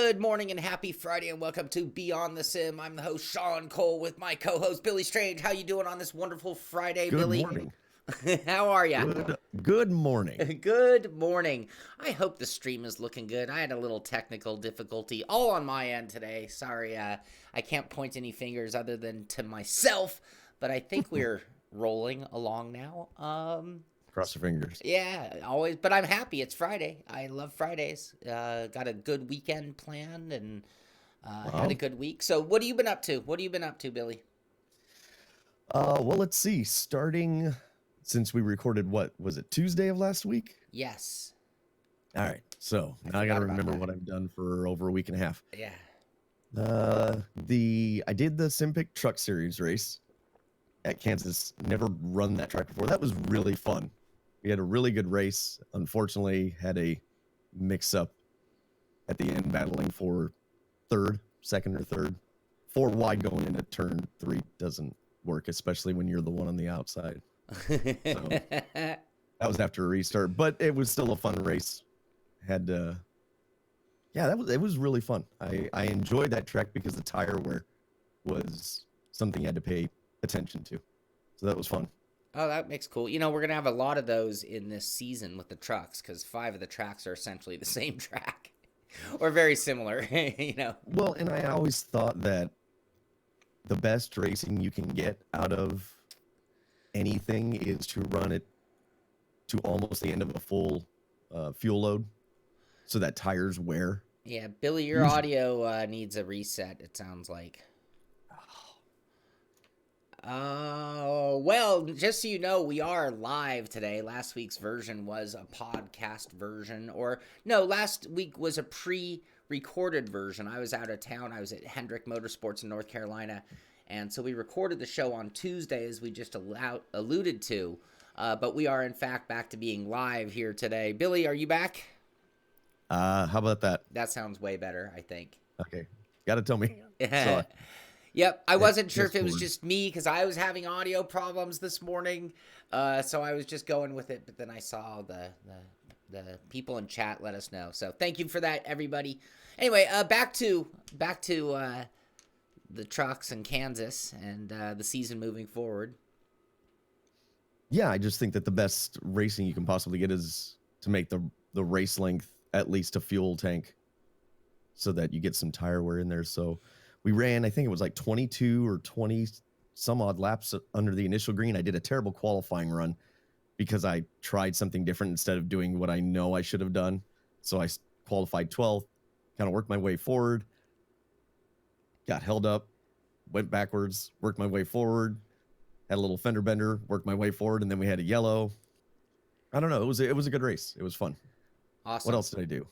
Good morning and happy Friday and welcome to Beyond the Sim. I'm the host Shaun Cole with my co-host Billy Strange. How you doing on this wonderful Friday, Good Billy? morning. How are ya? Good morning. Good morning. I hope the stream is looking good. I had a little technical difficulty all on my end today. Sorry, I can't point any fingers other than to myself, but I think we're rolling along now. Cross your fingers. Yeah, always. But I'm happy. It's Friday. I love Fridays. Got a good weekend planned and had a good week. So, what have you been up to? What have you been up to, Billy? Well, let's see. Starting since we recorded, what was it, Tuesday of last week? Yes. All right. So now I got to remember what I've done for over a week and a half. Yeah. I did the SImpit Truck Series race at Kansas. Never run that track before. That was really fun. We had a really good race. Unfortunately, had a mix-up at the end, battling for second or third. 4 wide going into turn 3 doesn't work, especially when you're the one on the outside. So that was after a restart, but it was still a fun race. It was really fun. I enjoyed that track because the tire wear was something you had to pay attention to. So that was fun. Oh, that makes cool. You know, we're going to have a lot of those in this season with the trucks because 5 of the tracks are essentially the same track or very similar, you know. Well, and I always thought that the best racing you can get out of anything is to run it to almost the end of a full fuel load so that tires wear. Yeah, Billy, your audio needs a reset, it sounds like. Well, just so you know, we are live today. Last week's version was a podcast version, or no, last week was a pre-recorded version. I was out of town. I was at Hendrick Motorsports in North Carolina, and so we recorded the show on Tuesday, as we just alluded to, but we are, in fact, back to being live here today. Billy, are you back? How about that? That sounds way better, I think. Okay. Gotta tell me. So, yep, I wasn't sure if it was just me because I was having audio problems this morning, so I was just going with it. But then I saw the people in chat let us know. So thank you for that, everybody. Anyway, back to the trucks in Kansas and the season moving forward. Yeah, I just think that the best racing you can possibly get is to make the race length at least a fuel tank so that you get some tire wear in there. So we ran, I think it was like 22 or 20 some odd laps under the initial green. I did a terrible qualifying run because I tried something different instead of doing what I know I should have done. So I qualified 12th, kind of worked my way forward, got held up, went backwards, worked my way forward, had a little fender bender, worked my way forward, and then we had a yellow. I don't know. It was a good race. It was fun. Awesome. What else did I do?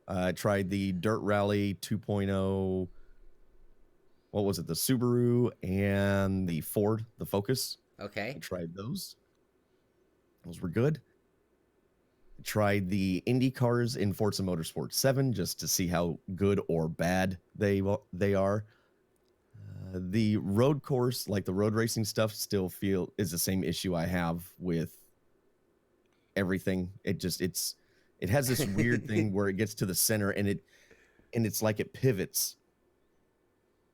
I tried the Dirt Rally 2.0. What was it? The Subaru and the Ford, the Focus. Okay. I tried those. Those were good. I tried the Indy cars in Forza Motorsport 7 just to see how good or bad they are. The road course, like the road racing stuff, still is the same issue I have with everything. It has this weird thing where it gets to the center and it's like it pivots.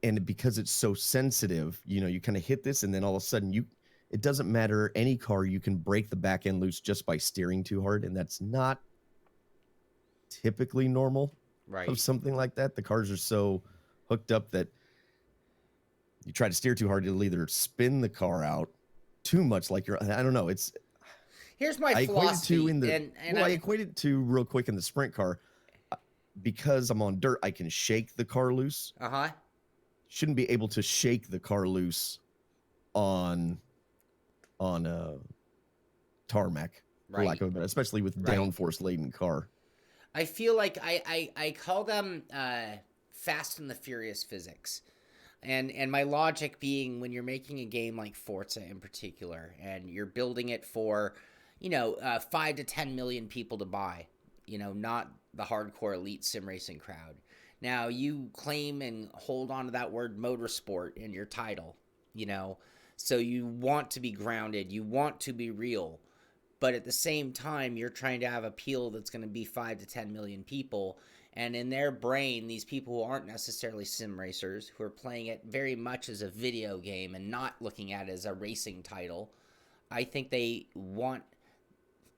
And because it's so sensitive, you kind of hit this and then all of a sudden it doesn't matter any car, you can break the back end loose just by steering too hard. And that's not typically normal of something like that. The cars are so hooked up that you try to steer too hard, it'll either spin the car out too much, like I don't know. Here's my philosophy. I equate it to real quick in the sprint car. Because I'm on dirt, I can shake the car loose. Shouldn't be able to shake the car loose on a tarmac, for lack of a better, especially with downforce laden car. I feel like I call them Fast and the Furious physics. And my logic being, when you're making a game like Forza in particular, and you're building it for, 5 to 10 million people to buy, not the hardcore elite sim racing crowd. Now, you claim and hold on to that word motorsport in your title, so you want to be grounded, you want to be real, but at the same time, you're trying to have appeal that's going to be 5 to 10 million people. And in their brain, these people who aren't necessarily sim racers, who are playing it very much as a video game and not looking at it as a racing title, I think they want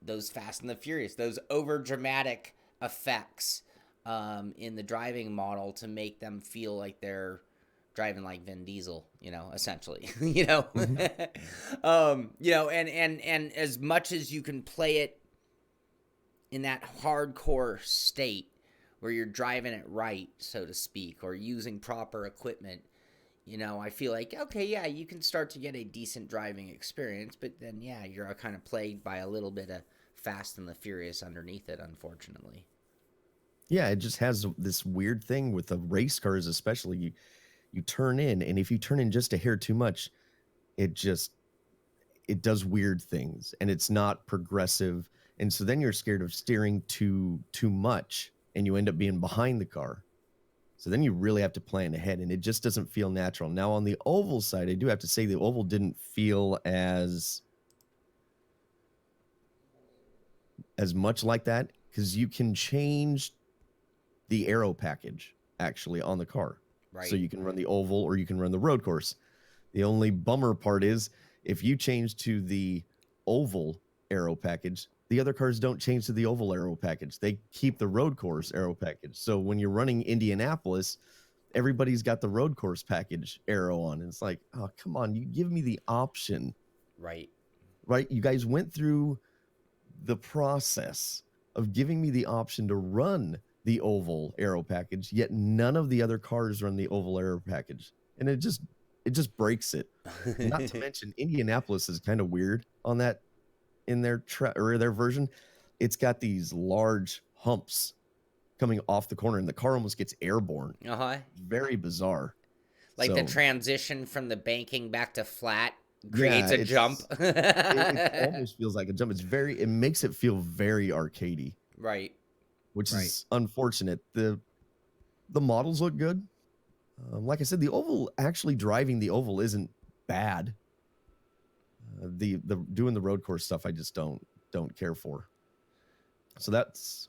those Fast and the Furious, those over dramatic effects in the driving model to make them feel like they're driving like Vin Diesel, essentially, Mhm. and as much as you can play it in that hardcore state where you're driving it right, so to speak, or using proper equipment, I feel like, okay, yeah, you can start to get a decent driving experience, but then, yeah, you're kind of plagued by a little bit of Fast and the Furious underneath it, unfortunately. Yeah, it just has this weird thing with the race cars, especially. You turn in, and if you turn in just a hair too much, it does weird things, and it's not progressive. And so then you're scared of steering too much, and you end up being behind the car. So then you really have to plan ahead, and it just doesn't feel natural. Now on the oval side, I do have to say the oval didn't feel as much like that, because you can change the aero package actually on the car. Right. So you can run the oval or you can run the road course. The only bummer part is if you change to the oval aero package, the other cars don't change to the oval aero package. They keep the road course aero package. So when you're running Indianapolis, everybody's got the road course package aero on. And it's like, oh, come on, you give me the option. Right. Right? You guys went through the process of giving me the option to run the oval aero package, yet none of the other cars run the oval aero package. And it just breaks it. Not to mention Indianapolis is kind of weird on that in their their version. It's got these large humps coming off the corner and the car almost gets airborne. Uh-huh. Very bizarre. Like the transition from the banking back to flat Yeah, creates a jump. it almost feels like a jump. It makes it feel very arcadey. Right. Which is unfortunate. The models look good. Like I said, the oval, actually driving the oval isn't bad. The doing the road course stuff, I just don't care for. So that's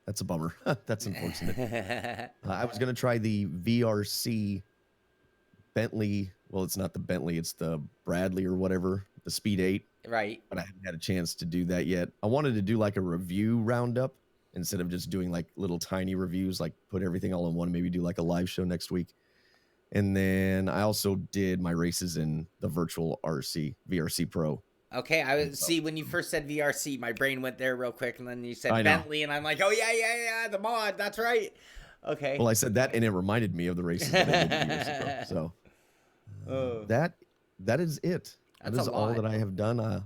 a bummer. That's unfortunate. I was gonna try the VRC Bentley. Well, it's not the Bentley, it's the Bradley or whatever, the Speed 8. Right. But I haven't had a chance to do that yet. I wanted to do like a review roundup instead of just doing like little tiny reviews, like put everything all in one, maybe do like a live show next week. And then I also did my races in the virtual VRC Pro. Okay, I was see when you first said VRC, my brain went there real quick, and then you said I know. Bentley, and I'm like, oh yeah, the mod, that's right. Okay. Well, I said that, and it reminded me of the races that I did in VRC Pro. So that is it. That is all that I have done.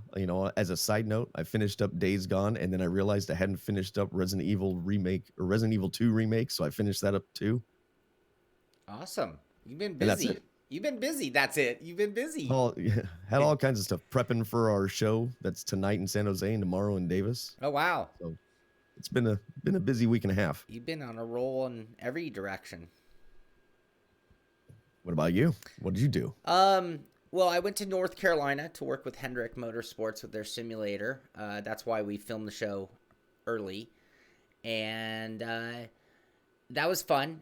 As a side note, I finished up Days Gone, and then I realized I hadn't finished up Resident Evil remake or Resident Evil 2 remake, so I finished that up too. Awesome. You've been busy. You've been busy. That's it. You've been busy. Had all kinds of stuff prepping for our show that's tonight in San Jose and tomorrow in Davis. Oh wow. So it's been a busy week and a half. You've been on a roll in every direction. What about you? What did you do? Well, I went to North Carolina to work with Hendrick Motorsports with their simulator. That's why we filmed the show early. And that was fun.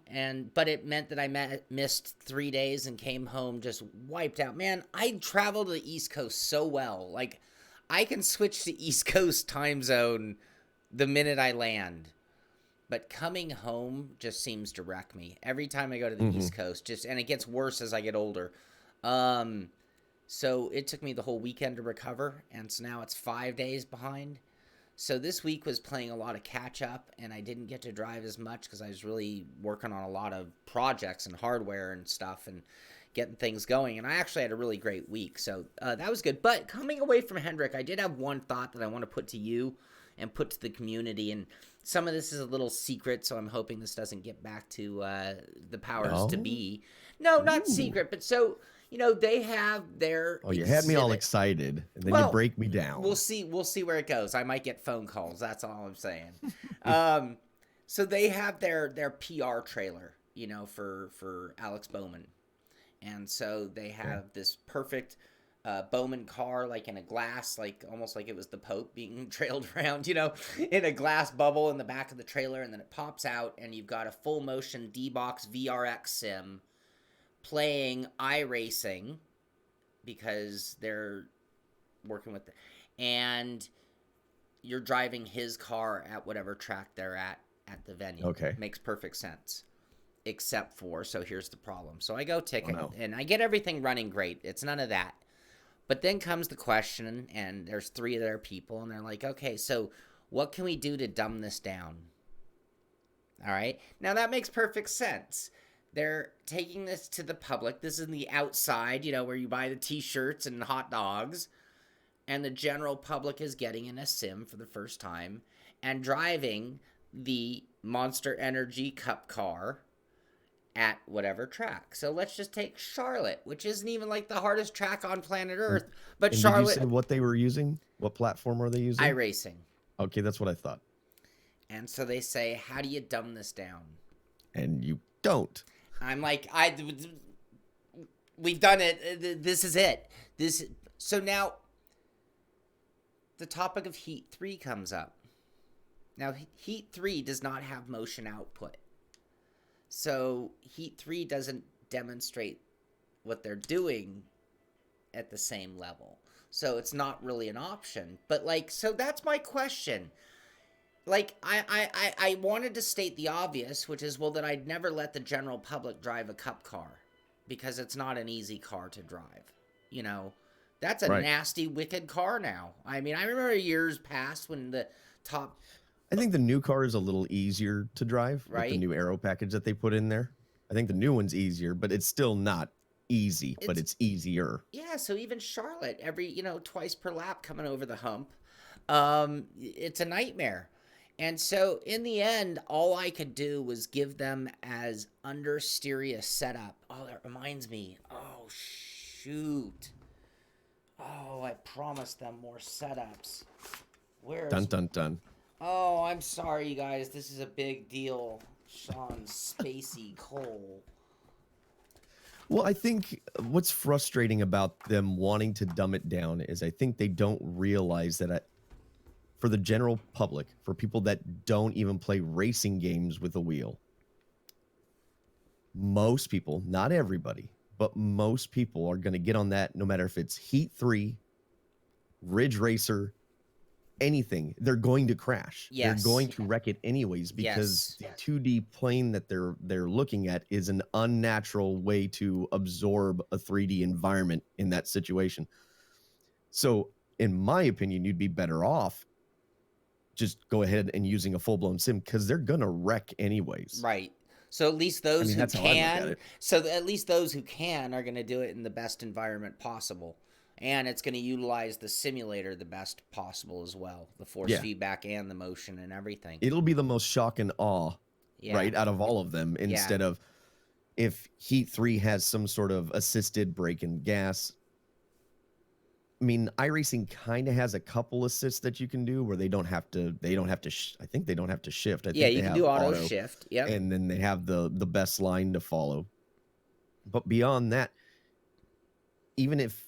But it meant that I missed 3 days and came home just wiped out. Man, I travel to the East Coast so well. Like, I can switch to East Coast time zone the minute I land. But coming home just seems to wreck me. Every time I go to the East Coast, and it gets worse as I get older. So it took me the whole weekend to recover, and so now it's 5 days behind. So this week was playing a lot of catch up, and I didn't get to drive as much because I was really working on a lot of projects and hardware and stuff and getting things going. And I actually had a really great week, so that was good. But coming away from Hendrick, I did have one thought that I want to put to you and put to the community, and some of this is a little secret, so I'm hoping this doesn't get back to the powers to be. No, not secret, but so... they have their you had me all excited, and then you break me down. We'll see where it goes. I might get phone calls. That's all I'm saying. So they have their PR trailer, for Alex Bowman. And so they have this perfect Bowman car, like in a glass, like almost like it was the Pope being trailed around, you know, in a glass bubble in the back of the trailer, and then it pops out, and you've got a full motion D-Box VRX sim playing iRacing because they're working with and you're driving his car at whatever track they're at the venue. Okay. Makes perfect sense. Except for, so here's the problem. So I go ticket, no. and I get everything running great. It's none of that. But then comes the question, and there's 3 of their people, and they're like, okay, so what can we do to dumb this down? All right. Now that makes perfect sense. They're taking this to the public. This is in the outside, you know, where you buy the t-shirts and hot dogs. And the general public is getting in a sim for the first time and driving the Monster Energy Cup car at whatever track. So let's just take Charlotte, which isn't even like the hardest track on planet Earth, but And Charlotte. Did you say what they were using? What platform are they using? iRacing. Okay, that's what I thought. And so they say, how do you dumb this down? And you don't. I'm like, we've done it. This is it. So now the topic of Heat 3 comes up. Now, Heat 3 does not have motion output. So Heat 3 doesn't demonstrate what they're doing at the same level. So it's not really an option. But, like, so that's my question. Like, I wanted to state the obvious, which is, well, that I'd never let the general public drive a cup car because it's not an easy car to drive. You know, that's a nasty, wicked car now. I mean, I remember years past when the top... I think the new car is a little easier to drive with the new aero package that they put in there. I think the new one's easier, but it's still not easy, but it's easier. Yeah, so even Charlotte, twice per lap coming over the hump, it's a nightmare. And so in the end, all I could do was give them as understeer setup. Oh, that reminds me. Oh, shoot. Oh, I promised them more setups. Where's... Dun, dun, dun. Oh, I'm sorry, you guys. This is a big deal. Shaun Spacey Cole. Well, I think what's frustrating about them wanting to dumb it down is I think they don't realize that for the general public, for people that don't even play racing games with a wheel, most people, not everybody, but most people are going to get on that no matter if it's Heat 3, Ridge Racer, anything. They're going to crash. Yes. They're going to wreck it anyways because the 2D plane that they're looking at is an unnatural way to absorb a 3D environment in that situation. So, in my opinion, you'd be better off just go ahead and using a full-blown sim because they're gonna wreck anyways. Right. So at least those who can, at least those who can are going to do it in the best environment possible. And it's going to utilize the simulator the best possible as well. The force feedback and the motion and everything. It'll be the most shock and awe, right, out of all of them. Instead of if Heat 3 has some sort of assisted brake and gas. I mean, iRacing kind of has a couple assists that you can do where they don't have to I think they don't have to shift. I think you can do auto shift. Yep. And then they have the best line to follow. But beyond that, even if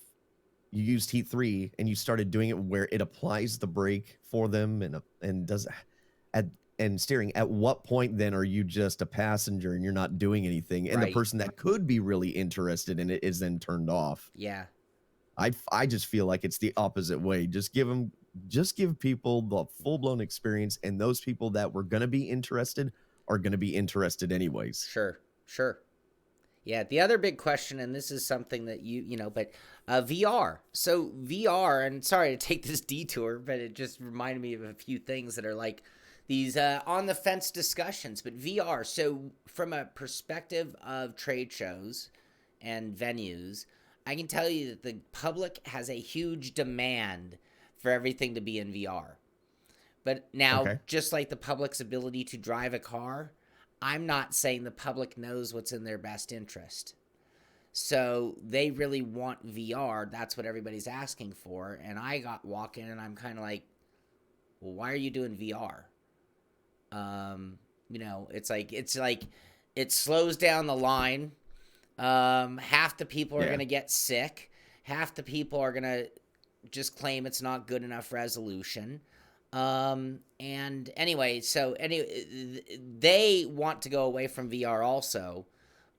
you used Heat 3 and you started doing it where it applies the brake for them and does and steering, at what point then are you just a passenger and you're not doing anything? And the person that could be really interested in it is then turned off. Yeah. I just feel like it's the opposite way. Just give people the full-blown experience, and those people that were going to be interested are going to be interested anyways. Sure. Yeah, the other big question, and this is something that but VR. So VR, and sorry to take this detour, but it just reminded me of a few things that are like these on-the-fence discussions. But VR, so from a perspective of trade shows and venues, I can tell you that the public has a huge demand for everything to be in VR. But now, just like the public's ability to drive a car, I'm not saying the public knows what's in their best interest. So they really want VR. That's what everybody's asking for. And I walk in and I'm kind of like, well, why are you doing VR? It's like it slows down the line. Half the people are going to get sick. Half the people are going to just claim it's not good enough resolution. And anyway, they want to go away from VR also,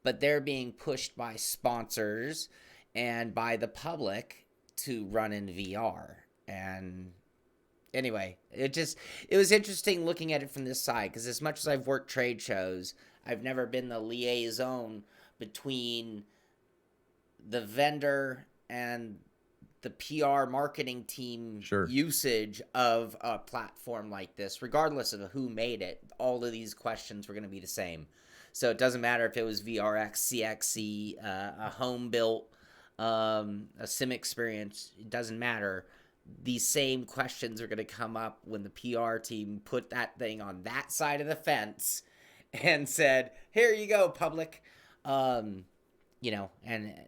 but they're being pushed by sponsors and by the public to run in VR. And anyway, it was interesting looking at it from this side, because as much as I've worked trade shows, I've never been the liaison between the vendor and the PR marketing team usage of a platform like this. Regardless of who made it, all of these questions were going to be the same. So it doesn't matter if it was VRX, CXC, a home built, a sim experience. It doesn't matter. These same questions are going to come up when the PR team put that thing on that side of the fence and said, "Here you go, public." And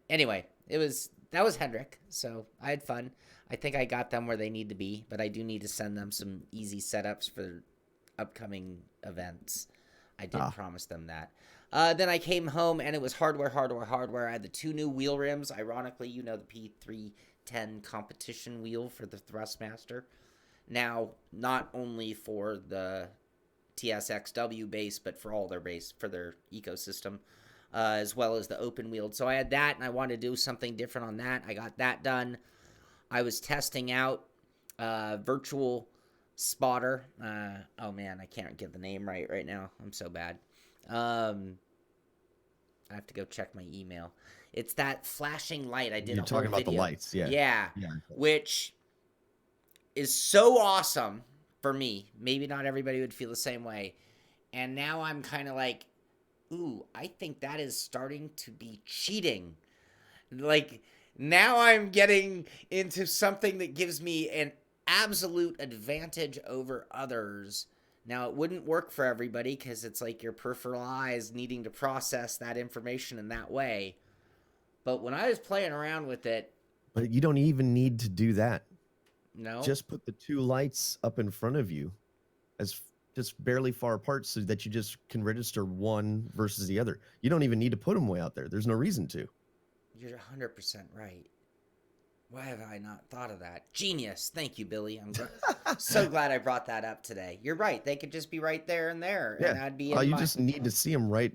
anyway, that was Hendrick, so I had fun. I think I got them where they need to be, but I do need to send them some easy setups for upcoming events. I did promise them that. Then I came home, and it was hardware. I had the 2 new wheel rims. Ironically, the P310 competition wheel for the Thrustmaster. Now, not only for the TSXW base, but for all their base, for their ecosystem. As well as the open wheeled. So I had that, and I wanted to do something different on that. I got that done. I was testing out virtual spotter. Oh man, I can't get the name right now. I'm so bad. I have to go check my email. It's that flashing light. I did. You're talking about the lights, yeah. Yeah, which is so awesome for me. Maybe not everybody would feel the same way. And now I'm kind of like, ooh, I think that is starting to be cheating. Like, now I'm getting into something that gives me an absolute advantage over others. Now, it wouldn't work for everybody because it's like your peripheral eyes needing to process that information in that way. But when I was playing around with it... But you don't even need to do that. No? Just put the 2 lights up in front of you as just barely far apart so that you just can register one versus the other. You don't even need to put them way out there. There's no reason to. You're 100% right. Why have I not thought of that? Genius. Thank you, Billy. I'm so glad I brought that up today. You're right. They could just be right there and there. Yeah. And I'd be you just need to see them right,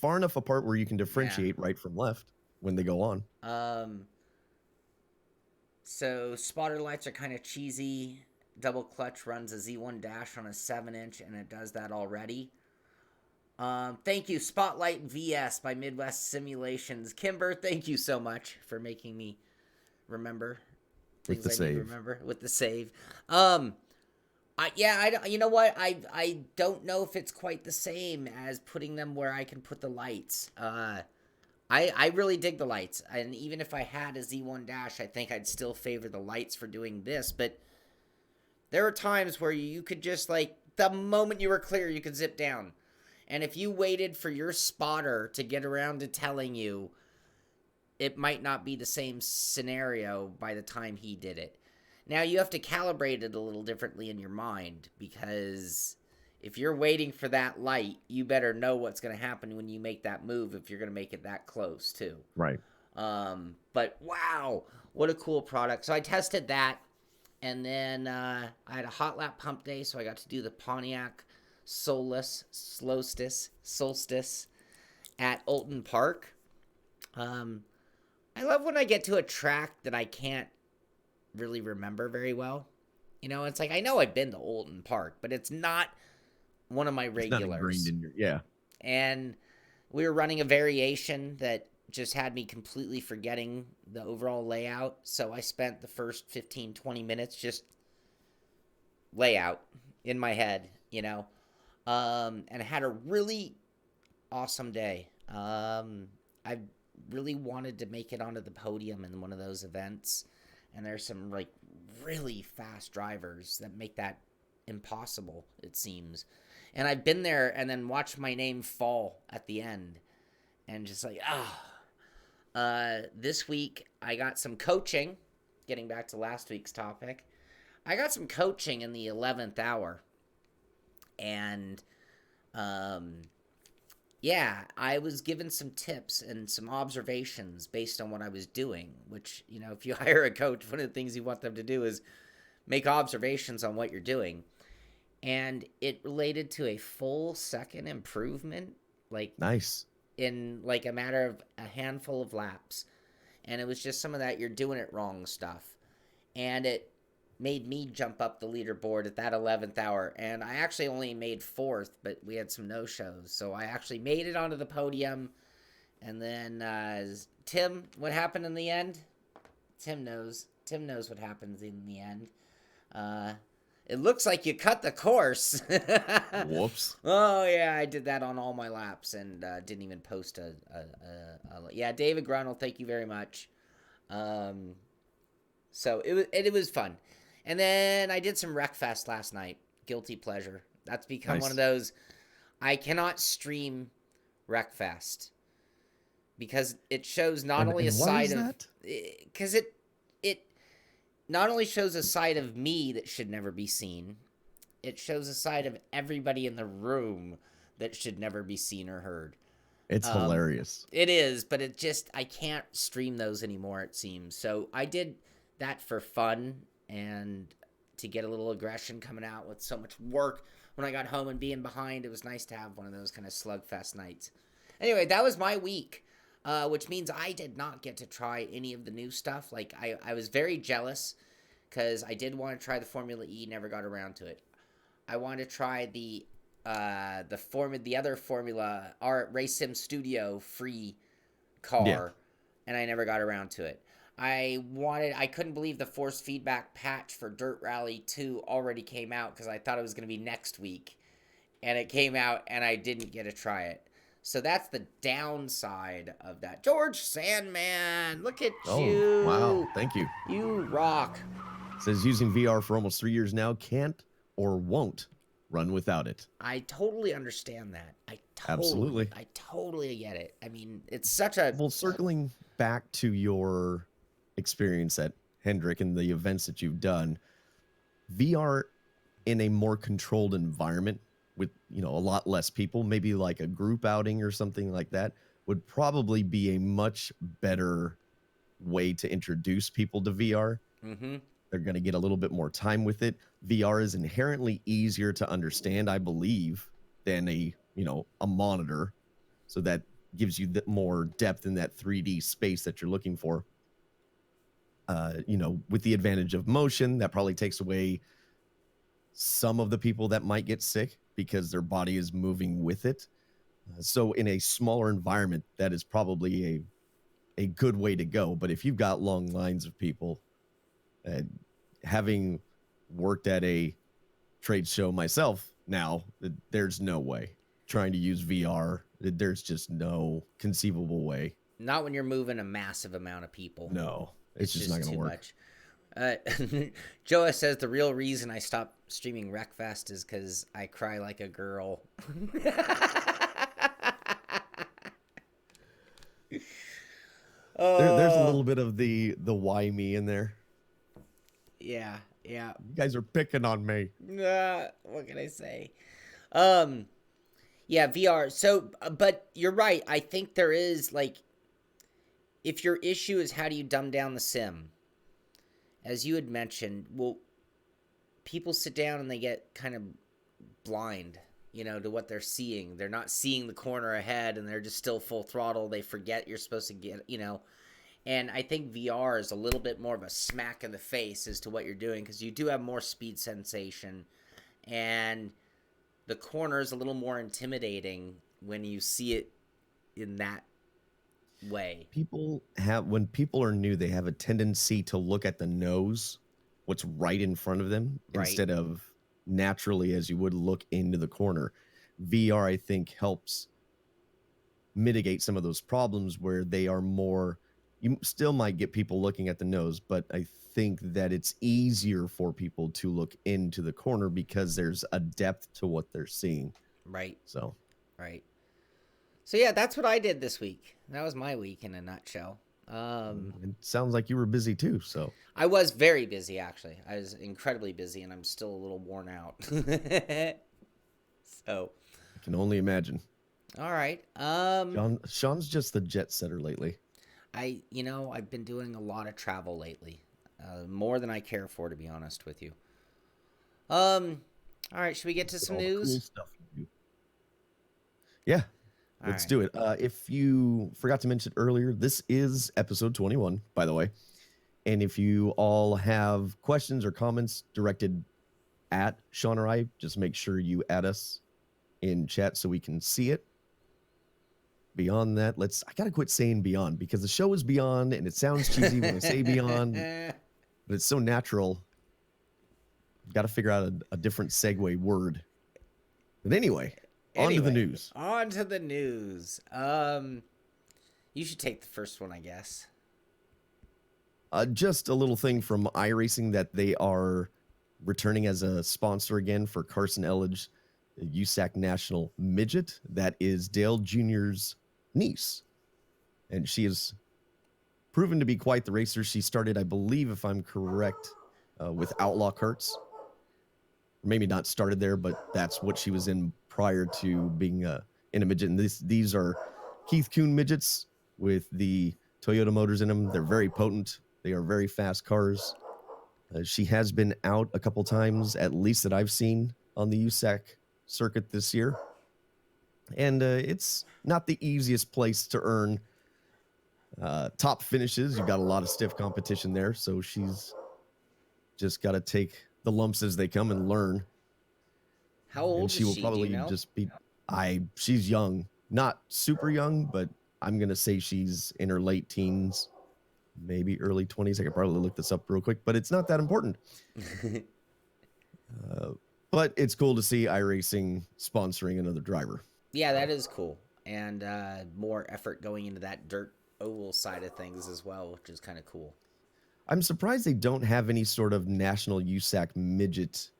far enough apart where you can differentiate right from left when they go on. So spotter lights are kind of cheesy. Double clutch runs a Z1 dash on a 7-inch, and it does that already. Thank you, Spotlight VS by Midwest Simulations. Kimber, thank you so much for making me remember with the save. With the save. You know what? I don't know if it's quite the same as putting them where I can put the lights. I really dig the lights, and even if I had a Z1 dash, I think I'd still favor the lights for doing this, but there are times where you could just, like, the moment you were clear, you could zip down. And if you waited for your spotter to get around to telling you, it might not be the same scenario by the time he did it. Now, you have to calibrate it a little differently in your mind, because if you're waiting for that light, you better know what's going to happen when you make that move if you're going to make it that close, too. Right. But, wow, what a cool product. So I tested that. And then I had a hot lap pump day, so I got to do the Pontiac Solstice at Alton Park. I love when I get to a track that I can't really remember very well. It's like, I know I've been to Alton Park, but it's not one of my regulars. It's not ingrained in your, And we were running a variation that just had me completely forgetting the overall layout. So I spent the first 15, 20 minutes just layout in my head, and I had a really awesome day. I really wanted to make it onto the podium in one of those events. And there's some like really fast drivers that make that impossible, it seems. And I've been there and then watched my name fall at the end. And just like, this week, I got some coaching, getting back to last week's topic. I got some coaching in the 11th hour, and yeah, I was given some tips and some observations based on what I was doing, which, if you hire a coach, one of the things you want them to do is make observations on what you're doing. And it related to a full second improvement, like Nice. in like a matter of a handful of laps. And it was just some of that you're doing it wrong stuff. And it made me jump up the leaderboard at that 11th hour. And I actually only made fourth, but we had some no-shows. So I actually made it onto the podium. And then Tim, what happened in the end? Tim knows. Tim knows what happens in the end. It looks like you cut the course. Whoops. Oh, yeah, I did that on all my laps and didn't even post yeah, David Grunell, thank you very much. So it was fun. And then I did some Wreckfest last night. Guilty pleasure. That's become Nice. one of those. I cannot stream Wreckfest because it shows not only a side of, because it not only shows a side of me that should never be seen, it shows a side of everybody in the room that should never be seen or heard. It's hilarious. It is, but I can't stream those anymore, it seems. So I did that for fun and to get a little aggression coming out with so much work. When I got home and being behind, it was nice to have one of those kind of slugfest nights. Anyway, that was my week, which means I did not get to try any of the new stuff. Like, I was very jealous because I did want to try the Formula E, never got around to it. I wanted to try the other Formula Race Sim Studio free car, and I never got around to it. I couldn't believe the force feedback patch for Dirt Rally 2 already came out because I thought it was going to be next week. And it came out and I didn't get to try it. So that's the downside of that. George Sandman, look at you. Wow, thank you. You rock. It says using VR for almost 3 years now, can't or won't run without it. I totally understand that. Absolutely. I totally get it. I mean, it's such a... Well, circling back to your experience at Hendrick and the events that you've done, VR in a more controlled environment with, a lot less people, maybe like a group outing or something like that, would probably be a much better way to introduce people to VR. Mm-hmm. They're going to get a little bit more time with it. VR is inherently easier to understand, I believe, than a monitor. So that gives you more depth in that 3D space that you're looking for. With the advantage of motion, that probably takes away some of the people that might get sick because their body is moving with it. So in a smaller environment, that is probably a good way to go. But if you've got long lines of people, having worked at a trade show myself now, there's no way. Trying to use VR, there's just no conceivable way. Not when you're moving a massive amount of people. No, it's just not going to work. Much. Joa says the real reason I stopped streaming Wreckfest is because I cry like a girl. There's a little bit of the why me in there. Yeah. You guys are picking on me. What can I say? Yeah, VR. So, but you're right. I think there is, like, if your issue is how do you dumb down the sim, as you had mentioned, well, people sit down and they get kind of blind, to what they're seeing. They're not seeing the corner ahead and they're just still full throttle. They forget you're supposed to get, and I think VR is a little bit more of a smack in the face as to what you're doing because you do have more speed sensation and the corner is a little more intimidating when you see it in that way. When people are new, they have a tendency to look at the nose, what's right in front of them, instead of naturally as you would look into the corner. VR, I think, helps mitigate some of those problems where they are more... You still might get people looking at the nose, but I think that it's easier for people to look into the corner because there's a depth to what they're seeing. Right. So yeah, that's what I did this week. That was my week in a nutshell. It sounds like you were busy too. So I was very busy, actually. I was incredibly busy, and I'm still a little worn out. So I can only imagine. All right. Sean's just the jet setter lately. I've been doing a lot of travel lately, more than I care for, to be honest with you. All right. Should we get to Look at some all the cool news? stuff you do. Yeah, All let's right. do it. If you forgot to mention earlier, this is episode 21, by the way. And if you all have questions or comments directed at Shaun or I, just make sure you add us in chat so we can see it. Beyond that, I gotta quit saying beyond because the show is beyond and it sounds cheesy when I say beyond, but it's so natural. Gotta figure out a different segue word. But anyway, on to the Anyway, news. on to the news. You should take the first one, I guess. Just a little thing from iRacing that they are returning as a sponsor again for Carson Elledge, the USAC National Midget. That is Dale Jr.'s niece. And she has proven to be quite the racer. She started, I believe, if I'm correct, with Outlaw Karts. Maybe not started there, but that's what she was in prior to being in a midget. And these are Keith Kuhn midgets with the Toyota motors in them. They're very potent. They are very fast cars. She has been out a couple times, at least that I've seen on the USAC circuit this year. And it's not the easiest place to earn top finishes. You've got a lot of stiff competition there. So she's just got to take the lumps as they come and learn. How old And she is will she? Do you probably know? just be, she's young, not super young, but I'm going to say she's in her late teens, maybe early 20s. I could probably look this up real quick, but it's not that important. But it's cool to see iRacing sponsoring another driver. Yeah, that is cool. And more effort going into that dirt oval side of things as well, which is kind of cool. I'm surprised they don't have any sort of national USAC midget,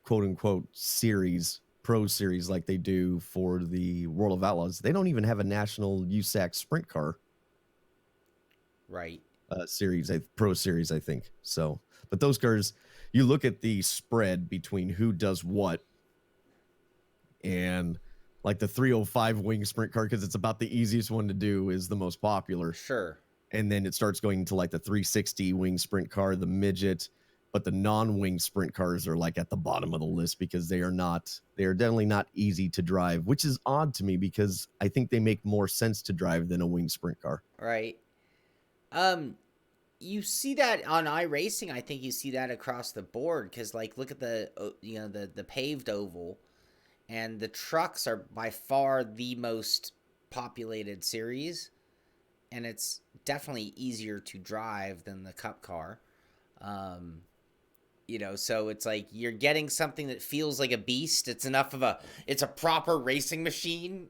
quote unquote, series, pro series like they do for the World of Outlaws. They don't even have a national USAC sprint car Right. series, pro series, I think. So, but those cars, you look at the spread between who does what, and like the 305 wing sprint car, because it's about the easiest one to do, is the most popular. Sure. And then it starts going to like the 360 wing sprint car, the midget, but the non-wing sprint cars are like at the bottom of the list because they are definitely not easy to drive, which is odd to me because I think they make more sense to drive than a wing sprint car. Right. You see that on iRacing. I think you see that across the board because, like, look at the paved oval, and the trucks are by far the most populated series, and it's definitely easier to drive than the cup car. So it's like you're getting something that feels like a beast. It's a proper racing machine,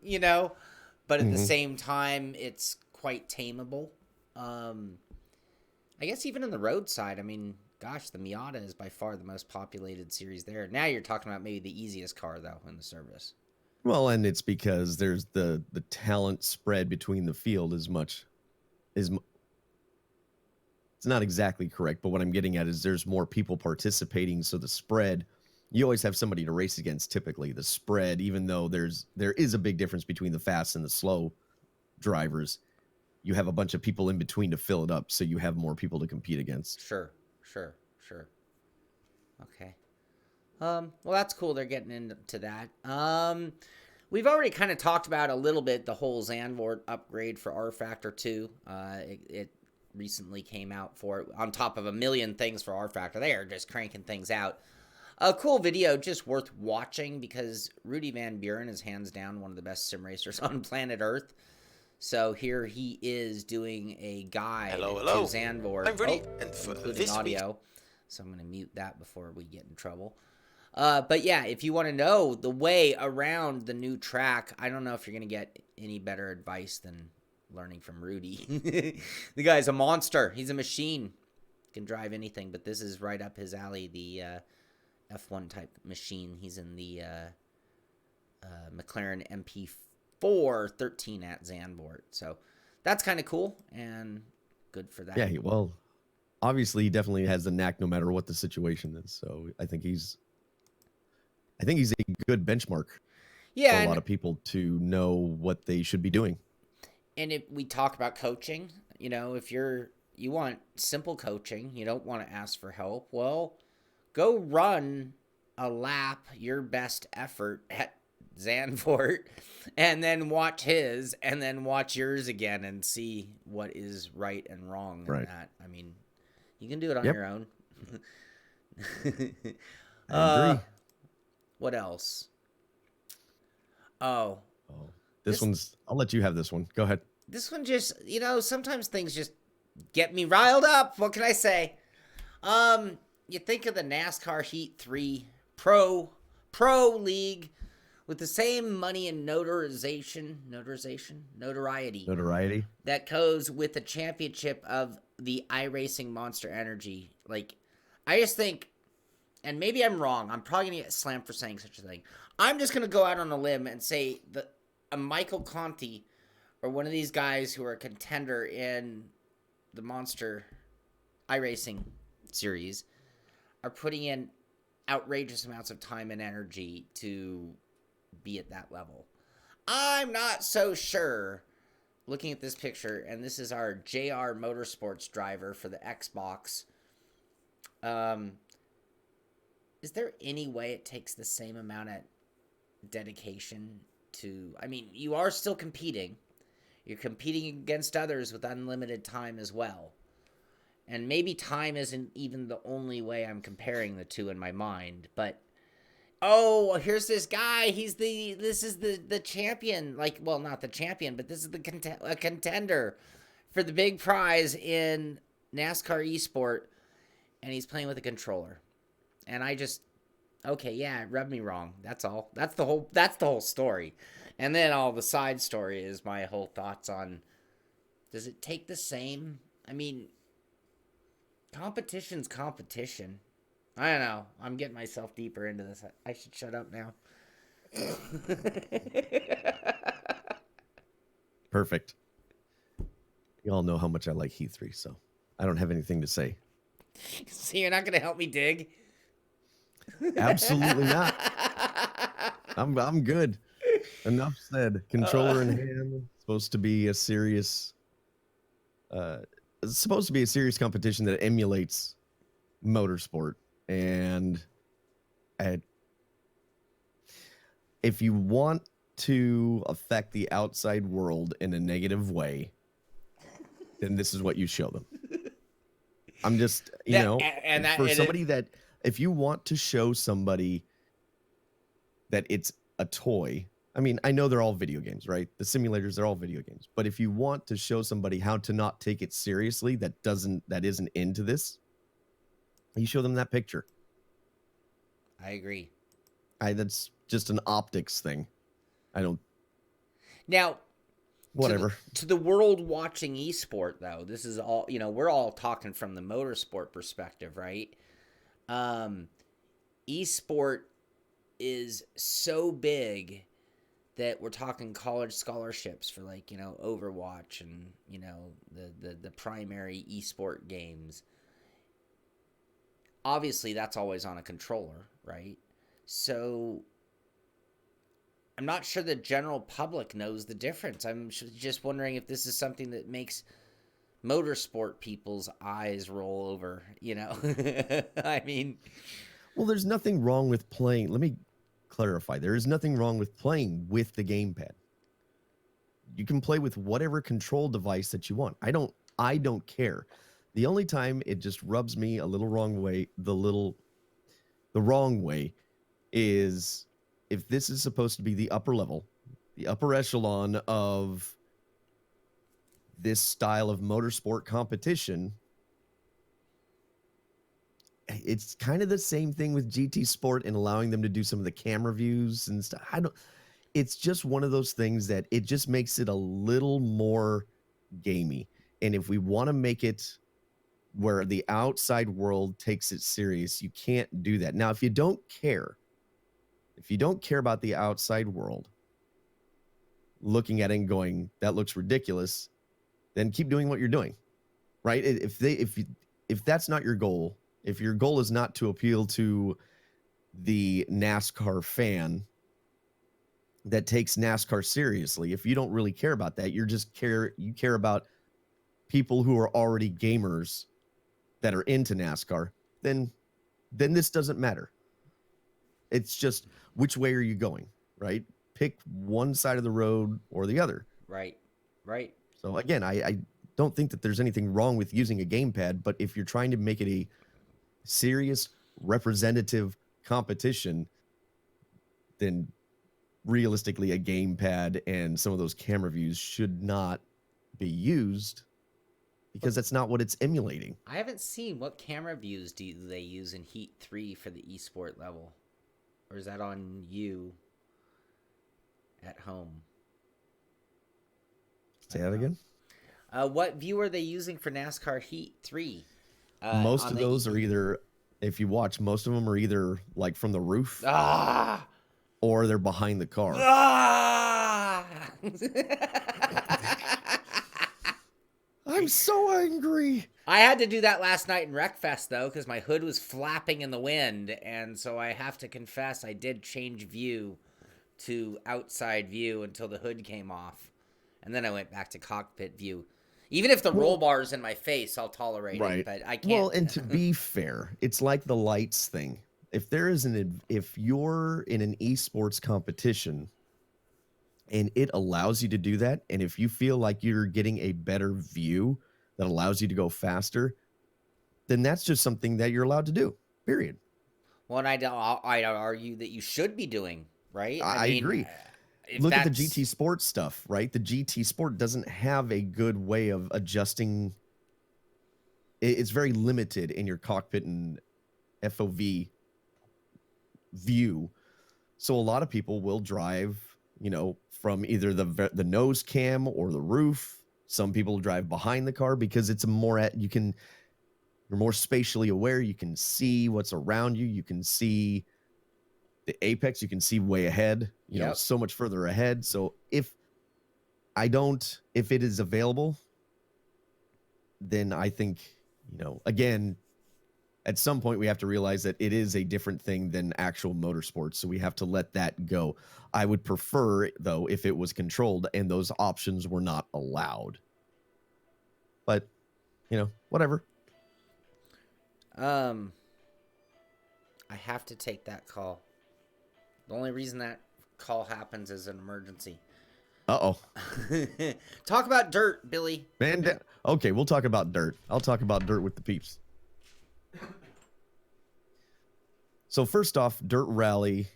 but at the same time, it's quite tameable. I guess even on the roadside, I mean, gosh, the Miata is by far the most populated series there. Now you're talking about maybe the easiest car, though, in the service. Well, and it's because there's the talent spread between the field it's not exactly correct, but what I'm getting at is there's more people participating. So the spread, you always have somebody to race against. Typically the spread, even though there is a big difference between the fast and the slow drivers, you have a bunch of people in between to fill it up. So you have more people to compete against. Sure. Okay. Well, that's cool. They're getting into that. We've already kind of talked about a little bit the whole Zandvoort upgrade for rFactor 2. It recently came out for it on top of a million things for rFactor. They are just cranking things out. A cool video, just worth watching because Rudy Van Buren is hands down one of the best sim racers on planet Earth. So here he is doing a guide to Zandvoort. I'm Rudy, and for including this audio. So I'm going to mute that before we get in trouble. But yeah, if you want to know the way around the new track, I don't know if you're going to get any better advice than learning from Rudy. The guy's a monster. He's a machine. Can drive anything, but this is right up his alley, the F1 type machine. He's in the McLaren MP4 13 at Zandvoort. So that's kind of cool and good for that. Yeah, well, obviously he definitely has the knack no matter what the situation is. So I think he's a good benchmark. Yeah, for a and lot of people to know what they should be doing. if we talk about coaching, if you want simple coaching, you don't want to ask for help. Well, go run a lap, your best effort at Zandvoort, and then watch his, and then watch yours again, and see what is right and wrong in Right. that. I mean, you can do it on Yep. your own. I agree. What else? Oh, Oh, this this one's. I'll let you have this one. Go ahead. this one just, sometimes things just get me riled up. What can I say? You think of the NASCAR Heat 3 Pro League with the same money and notoriety Notoriety. that goes with the championship of the iRacing Monster Energy. Like, I just think, and maybe I'm wrong, I'm probably gonna get slammed for saying such a thing. I'm just gonna go out on a limb and say that a Michael Conti or one of these guys who are a contender in the Monster iRacing series are putting in outrageous amounts of time and energy to be at that level. I'm not so sure. Looking at this picture, and this is our JR Motorsports driver for the Xbox. Is there any way it takes the same amount of dedication to... I mean, you are still competing. You're competing against others with unlimited time as well. And maybe time isn't even the only way I'm comparing the two in my mind, but here's this guy. This is the champion. Like, well, not the champion, but this is a contender for the big prize in NASCAR Esport, and he's playing with a controller. And I just, okay, yeah, it rubbed me wrong. That's all. That's the whole story. And then all the side story is my whole thoughts on, does it take the same? I mean, competition's competition. I don't know. I'm getting myself deeper into this. I should shut up now. Perfect. You all know how much I like Heat 3, so I don't have anything to say. So you're not going to help me dig? Absolutely not. I'm good. Enough said. Controller in hand. Supposed to be a serious competition that emulates motorsport. And if you want to affect the outside world in a negative way, then this is what you show them. I'm just, if you want to show somebody that it's a toy, I mean, I know they're all video games, right? The simulators, they're all video games. But if you want to show somebody how to not take it seriously, that isn't into this, you show them that picture. I agree. That's just an optics thing. I don't. Now, whatever. To the world watching esport, though, this is all, we're all talking from the motorsport perspective, right? Esport is so big that we're talking college scholarships for, like, Overwatch and, the primary esport games. Obviously, that's always on a controller, right? So I'm not sure the general public knows the difference. I'm just wondering if this is something that makes motorsport people's eyes roll over, I mean... Well, there's nothing wrong with playing. Let me clarify. There is nothing wrong with playing with the gamepad. You can play with whatever control device that you want. I don't care. The only time it just rubs me a little wrong way, the wrong way, is if this is supposed to be the upper level, the upper echelon of this style of motorsport competition. It's kind of the same thing with GT Sport and allowing them to do some of the camera views and stuff. It's just one of those things that it just makes it a little more gamey. And if we want to make it where the outside world takes it serious, you can't do that. Now, if you don't care about the outside world, looking at it and going, that looks ridiculous, then keep doing what you're doing, right? If that's not your goal, if your goal is not to appeal to the NASCAR fan, that takes NASCAR seriously. If you don't really care about that, you care about people who are already gamers that are into NASCAR, then this doesn't matter. It's just which way are you going, right? Pick one side of the road or the other. Right. So again, I don't think that there's anything wrong with using a gamepad, but if you're trying to make it a serious representative competition, then realistically a gamepad and some of those camera views should not be used, because that's not what it's emulating. I haven't seen what camera views do they use in Heat 3 for the esport level. Or is that on you at home? Say that again? What view are they using for NASCAR Heat 3? Most of those are either, if you watch, most of them are either like from the roof or they're behind the car. I'm so angry. I had to do that last night in rFactor though, because my hood was flapping in the wind, and so I have to confess I did change view to outside view until the hood came off, and then I went back to cockpit view. Even if the roll bar's in my face, I'll tolerate it, but I can't. Well, and to be fair, it's like the lights thing. If you're in an esports competition and it allows you to do that, and if you feel like you're getting a better view that allows you to go faster, then that's just something that you're allowed to do, period. Well, and I'd argue that you should be doing, right? I mean, agree. Look at the GT Sport stuff, right? The GT Sport doesn't have a good way of adjusting. It's very limited in your cockpit and FOV view. So a lot of people will drive, from either the nose cam or the roof. Some people drive behind the car because it's you're more spatially aware. You can see what's around you. You can see the apex. You can see way ahead, so much further ahead. So if it is available, then I think, again, at some point we have to realize that it is a different thing than actual motorsports. So we have to let that go. I would prefer, though, if it was controlled and those options were not allowed. But, whatever. I have to take that call. The only reason that call happens is an emergency. Uh-oh. Talk about dirt, Billy. Man, okay, we'll talk about dirt. I'll talk about dirt with the peeps. So first off, Dirt Rally.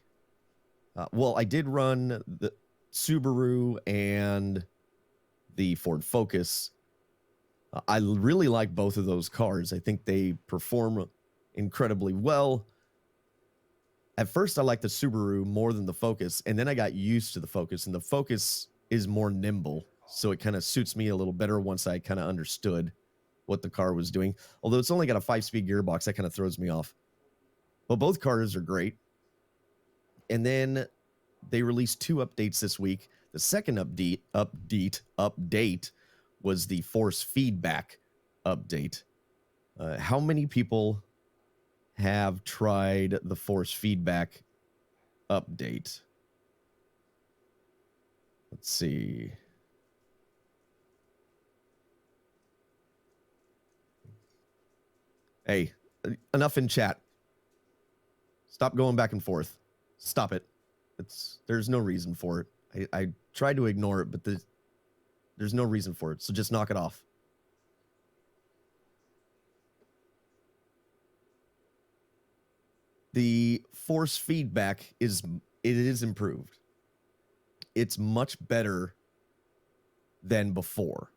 I did run the Subaru and the Ford Focus. I really like both of those cars. I think they perform incredibly well. At first, I liked the Subaru more than the Focus, and then I got used to the Focus, and the Focus is more nimble, so it kind of suits me a little better once I kind of understood what the car was doing. Although it's only got a 5-speed gearbox, that kind of throws me off. But both cars are great. And then they released 2 updates this week. The second update was the force feedback update. How many people have tried the force feedback update? Let's see. Hey, enough in chat. Stop going back and forth. Stop it. There's no reason for it. I tried to ignore it, but there's no reason for it. So just knock it off. The force feedback is improved. It's much better than before.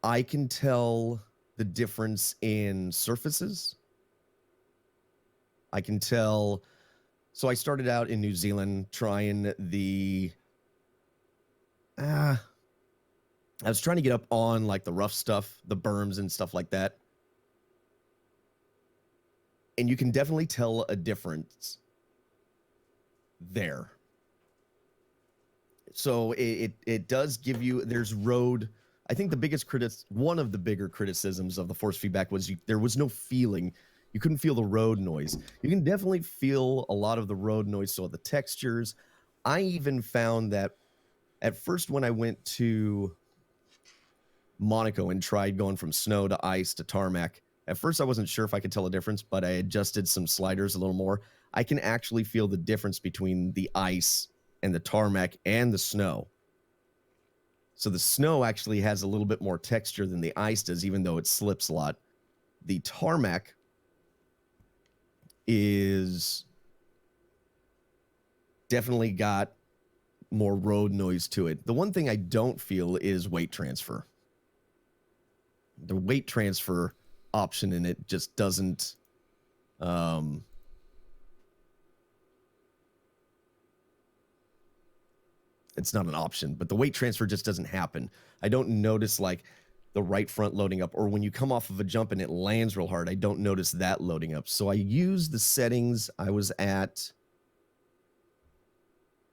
I can tell the difference in surfaces. I can tell. So I started out in New Zealand trying I was trying to get up on like the rough stuff, the berms and stuff like that. And you can definitely tell a difference there. So it does give you, there's road. I think one of the bigger criticisms of the force feedback was there was no feeling. You couldn't feel the road noise. You can definitely feel a lot of the road noise, so the textures. I even found that at first when I went to Monaco and tried going from snow to ice to tarmac, at first I wasn't sure if I could tell a difference, but I adjusted some sliders a little more. I can actually feel the difference between the ice and the tarmac and the snow. So the snow actually has a little bit more texture than the ice does, even though it slips a lot. The tarmac is definitely got more road noise to it. The one thing I don't feel is weight transfer. The weight transfer option in it just doesn't it's not an option, but the weight transfer just doesn't happen. I don't notice like the right front loading up, or when you come off of a jump and it lands real hard, I don't notice that loading up. So I use the settings. I was at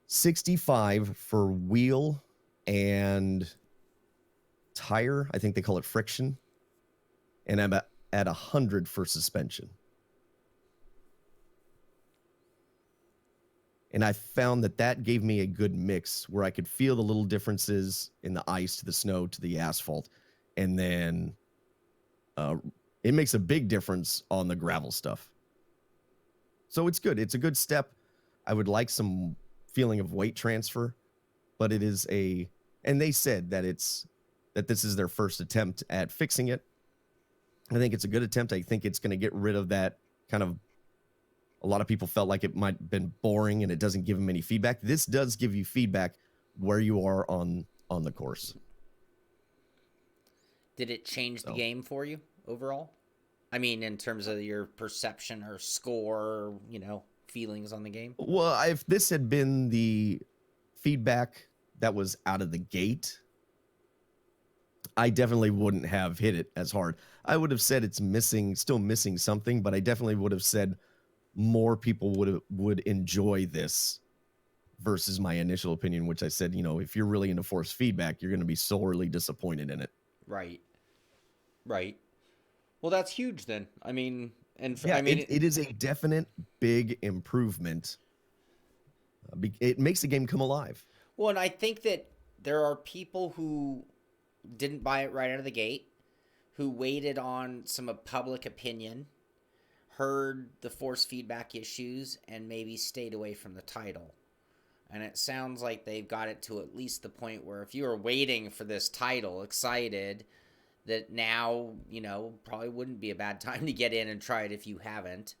65 for wheel and tire. I think they call it friction. And I'm at 100 for suspension. And I found that gave me a good mix where I could feel the little differences in the ice to the snow to the asphalt. And then it makes a big difference on the gravel stuff. So it's good. It's a good step. I would like some feeling of weight transfer, but it is and they said that this is their first attempt at fixing it. I think it's a good attempt. I think it's going to get rid of that kind of, a lot of people felt like it might have been boring and it doesn't give them any feedback. This does give you feedback where you are on the course. Did it change the game for you overall? I mean, in terms of your perception or score, or, feelings on the game? Well, if this had been the feedback that was out of the gate, I definitely wouldn't have hit it as hard. I would have said it's still missing something, but I definitely would have said more people would enjoy this versus my initial opinion, which I said, if you're really into force feedback, you're going to be sorely disappointed in it. Right. Well, that's huge then. I mean, it is a definite big improvement. It makes the game come alive. Well, and I think that there are people who didn't buy it right out of the gate, who waited on some public opinion, heard the force feedback issues, and maybe stayed away from the title. And it sounds like they've got it to at least the point where if you were waiting for this title, excited, that now, probably wouldn't be a bad time to get in and try it if you haven't.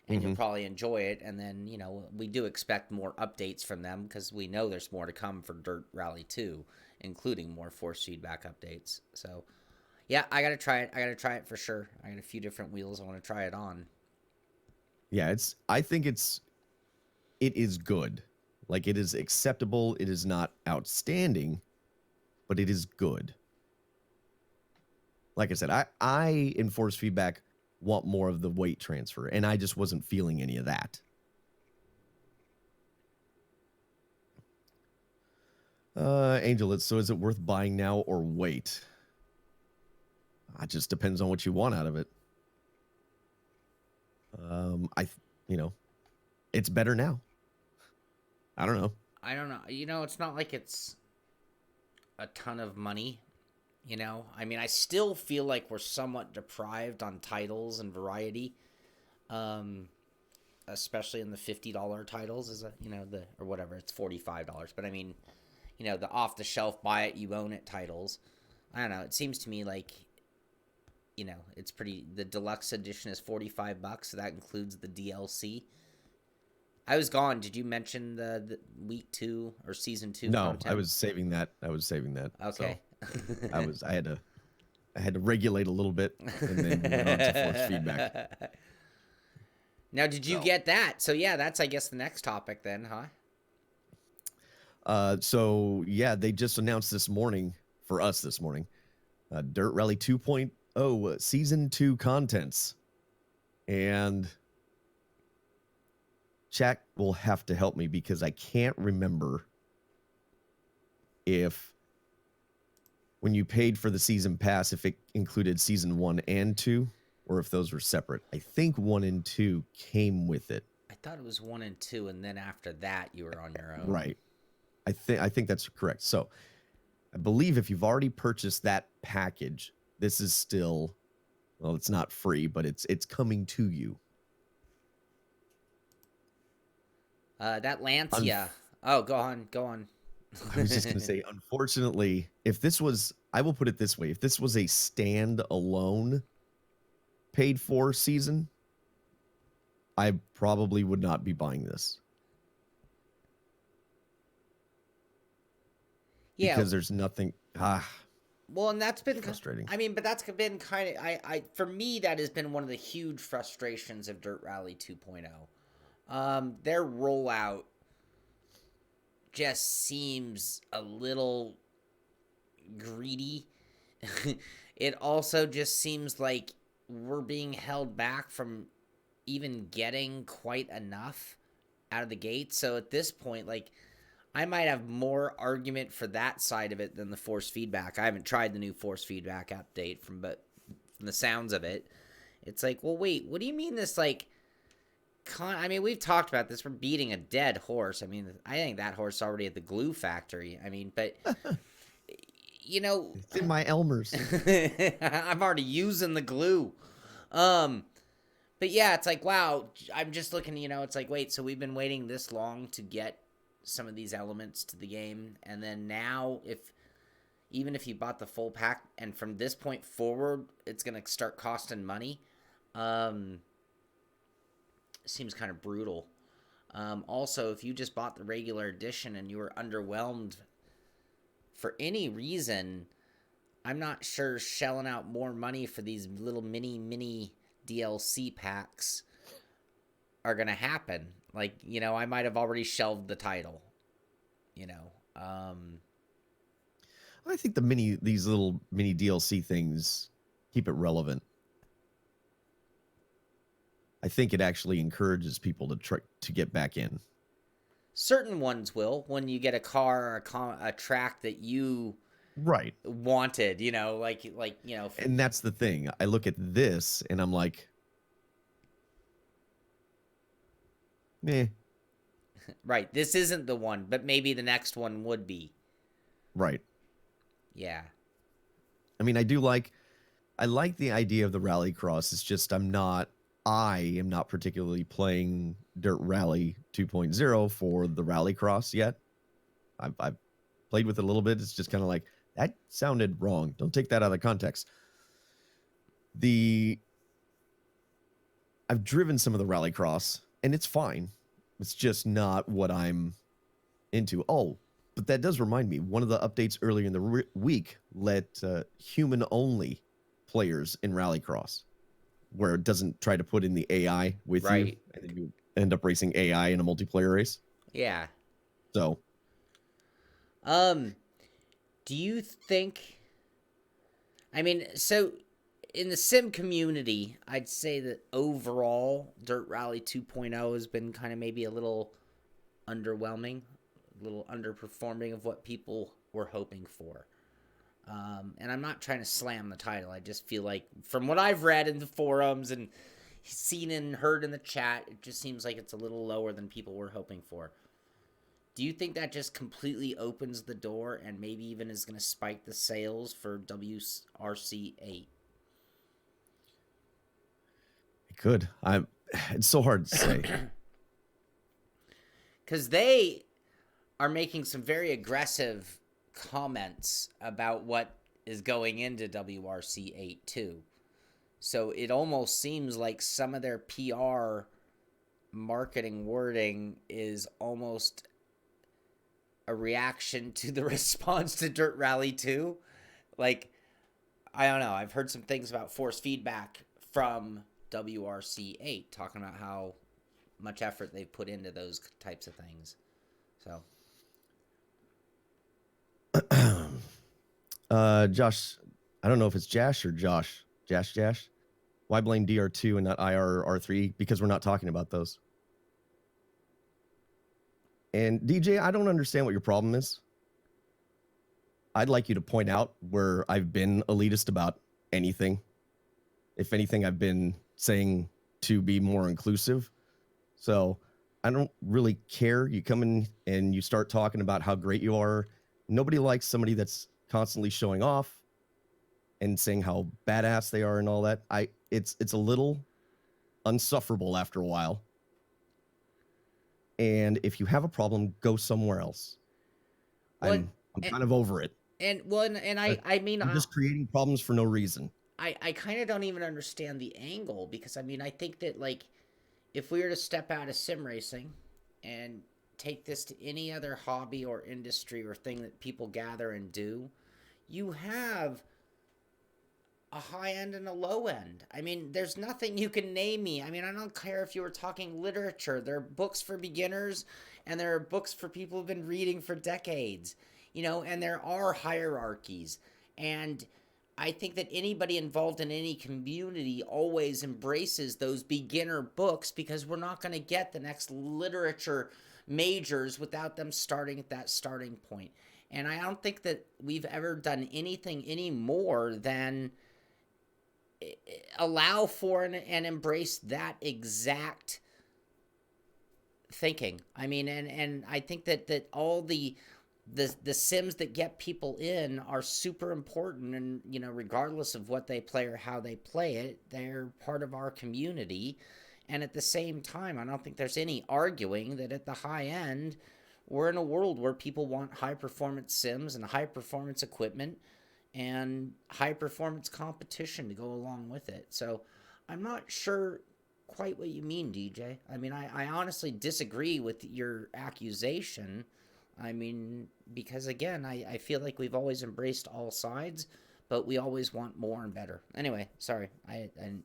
And you'll probably enjoy it. And then, we do expect more updates from them because we know there's more to come for Dirt Rally 2, including more force feedback updates. So, yeah, I got to try it. I got to try it for sure. I got a few different wheels I want to try it on. Yeah, I think it is good. Like, it is acceptable. It is not outstanding, but it is good. Like I said, I in force feedback want more of the weight transfer, and I just wasn't feeling any of that. Angel, so is it worth buying now or wait? It just depends on what you want out of it. It's better now. I don't know. It's not like it's a ton of money. I still feel like we're somewhat deprived on titles and variety, especially in the $50 titles, or whatever, it's $45. But the off the shelf, buy it, you own it titles. I don't know. It seems to me like, it's pretty. The deluxe edition is $45, so that includes the DLC. I was gone. Did you mention the week 2 or season 2? No, content? I was saving that. Okay. So I had to regulate a little bit and then went on to force feedback. Now, did you get that? So yeah, that's I guess the next topic then, huh? So yeah, they just announced this morning for us Dirt Rally 2.0 season 2 contents, and chat will have to help me because I can't remember if when you paid for the season pass, if it included season 1 and 2, or if those were separate. I think 1 and 2 came with it. I thought it was 1 and 2, and then after that you were on your own. Right. I think that's correct. So I believe if you've already purchased that package, this is still, well, it's not free, but it's coming to you. That Lancia. Oh, go on. I was just going to say, unfortunately, if this was, I will put it this way, if this was a stand-alone paid for season, I probably would not be buying this. Yeah. Because there's nothing. Well, and that's been frustrating. I mean, but that's been kind of, for me, that has been one of the huge frustrations of Dirt Rally 2.0. Their rollout just seems a little greedy. It also just seems like we're being held back from even getting quite enough out of the gate. So at this point, like, I might have more argument for that side of it than the force feedback. I haven't tried the new force feedback update, but from the sounds of it, it's like, well, wait, what do you mean this, like, I mean, we've talked about this. We're beating a dead horse. I mean, I think that horse is already at the glue factory. I mean, but, you know. It's in my Elmers. I'm already using the glue. But yeah, it's like, wow, I'm just looking, you know, it's like, wait, so we've been waiting this long to get some of these elements to the game, and then now, even if you bought the full pack, and from this point forward, it's going to start costing money, seems kind of brutal. Also, if you just bought the regular edition and you were underwhelmed for any reason, I'm not sure shelling out more money for these little mini DLC packs are going to happen. Like, you know, I might have already shelved the title, you know. I think these little mini DLC things keep it relevant. I think it actually encourages people to get back in. Certain ones will, when you get a car or a track that you wanted, you know, like you know. And that's the thing. I look at this and I'm like, meh. Right, this isn't the one, but maybe the next one would be. Right. Yeah. I mean, I like the idea of the rallycross. It's just I am not particularly playing Dirt Rally 2.0 for the rallycross yet. I've played with it a little bit. It's just kind of like, that sounded wrong. Don't take that out of context. I've driven some of the rallycross, and it's fine. It's just not what I'm into. Oh, but that does remind me, one of the updates earlier in the week let human-only players in rallycross, where it doesn't try to put in the AI with you, and then you end up racing AI in a multiplayer race. Yeah. So, do you think, I mean, so in the sim community, I'd say that overall Dirt Rally 2.0 has been kind of maybe a little underwhelming, a little underperforming of what people were hoping for. And I'm not trying to slam the title. I just feel like, from what I've read in the forums and seen and heard in the chat, it just seems like it's a little lower than people were hoping for. Do you think that just completely opens the door and maybe even is going to spike the sales for WRC 8? it could. It's so hard to say. Because they are making some very aggressive comments about what is going into WRC 8 too. So it almost seems like some of their PR marketing wording is almost a reaction to the response to Dirt Rally 2. Like, I don't know. I've heard some things about force feedback from WRC 8 talking about how much effort they've put into those types of things. So Josh, I don't know if it's Jash or Josh. Jash. Why blame DR2 and not IR or R3? Because we're not talking about those. And DJ, I don't understand what your problem is. I'd like you to point out where I've been elitist about anything. If anything, I've been saying to be more inclusive. So I don't really care. You come in and you start talking about how great you are. Nobody likes somebody that's constantly showing off and saying how badass they are and all that. It's a little unsufferable after a while. And if you have a problem, go somewhere else. Well, I'm kind of over it. I mean, I'm just creating problems for no reason. I kind of don't even understand the angle, because I mean, I think that, like, if we were to step out of sim racing and take this to any other hobby or industry or thing that people gather and do, you have a high end and a low end. I mean, there's nothing you can name me. I mean, I don't care if you were talking literature. There are books for beginners and there are books for people who've been reading for decades, you know, and there are hierarchies. And I think that anybody involved in any community always embraces those beginner books, because we're not going to get the next literature majors without them starting at that starting point. And I don't think that we've ever done anything any more than allow for and embrace that exact thinking. I mean, and I think that all the sims that get people in are super important, and you know, regardless of what they play or how they play it, they're part of our community. And at the same time, I don't think there's any arguing that at the high end, we're in a world where people want high performance sims and high performance equipment and high performance competition to go along with it. So I'm not sure quite what you mean, DJ. I mean, I honestly disagree with your accusation. I mean, because again, I feel like we've always embraced all sides, but we always want more and better. Anyway, sorry, I didn't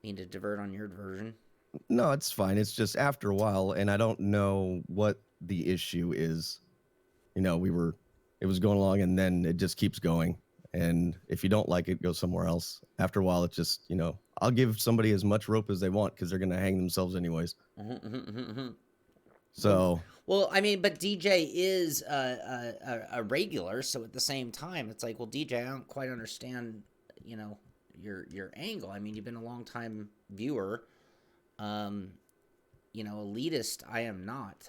mean to divert on your version. No, it's fine. It's just after a while, and I don't know what the issue is. You know, it was going along, and then it just keeps going. And if you don't like it, go somewhere else. After a while, it's just, you know, I'll give somebody as much rope as they want because they're going to hang themselves anyways. So, well, I mean, but DJ is a regular, so at the same time, it's like, well, DJ, I don't quite understand, you know, your angle. I mean, you've been a long time viewer. You know, elitist, I am not.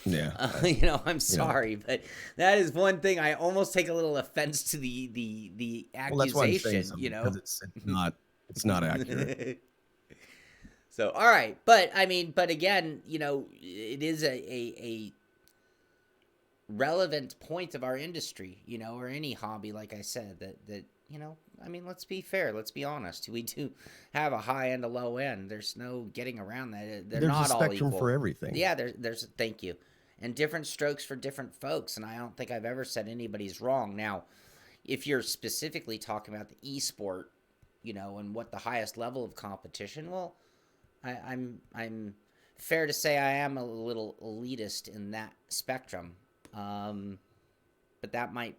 yeah. You know, I'm sorry, but that is one thing I almost take a little offense to the accusation. Well, that's why I'm saying something, you know, it's not accurate. So, all right, but I mean, but again, you know, it is a relevant point of our industry, you know, or any hobby, like I said, that you know, I mean, let's be fair, let's be honest. We do have a high end, a low end. There's no getting around that. There's not a spectrum all equal for everything. Yeah, there's thank you, and different strokes for different folks. And I don't think I've ever said anybody's wrong. Now, if you're specifically talking about the esport, you know, and what the highest level of competition, well, I'm fair to say I am a little elitist in that spectrum, but that might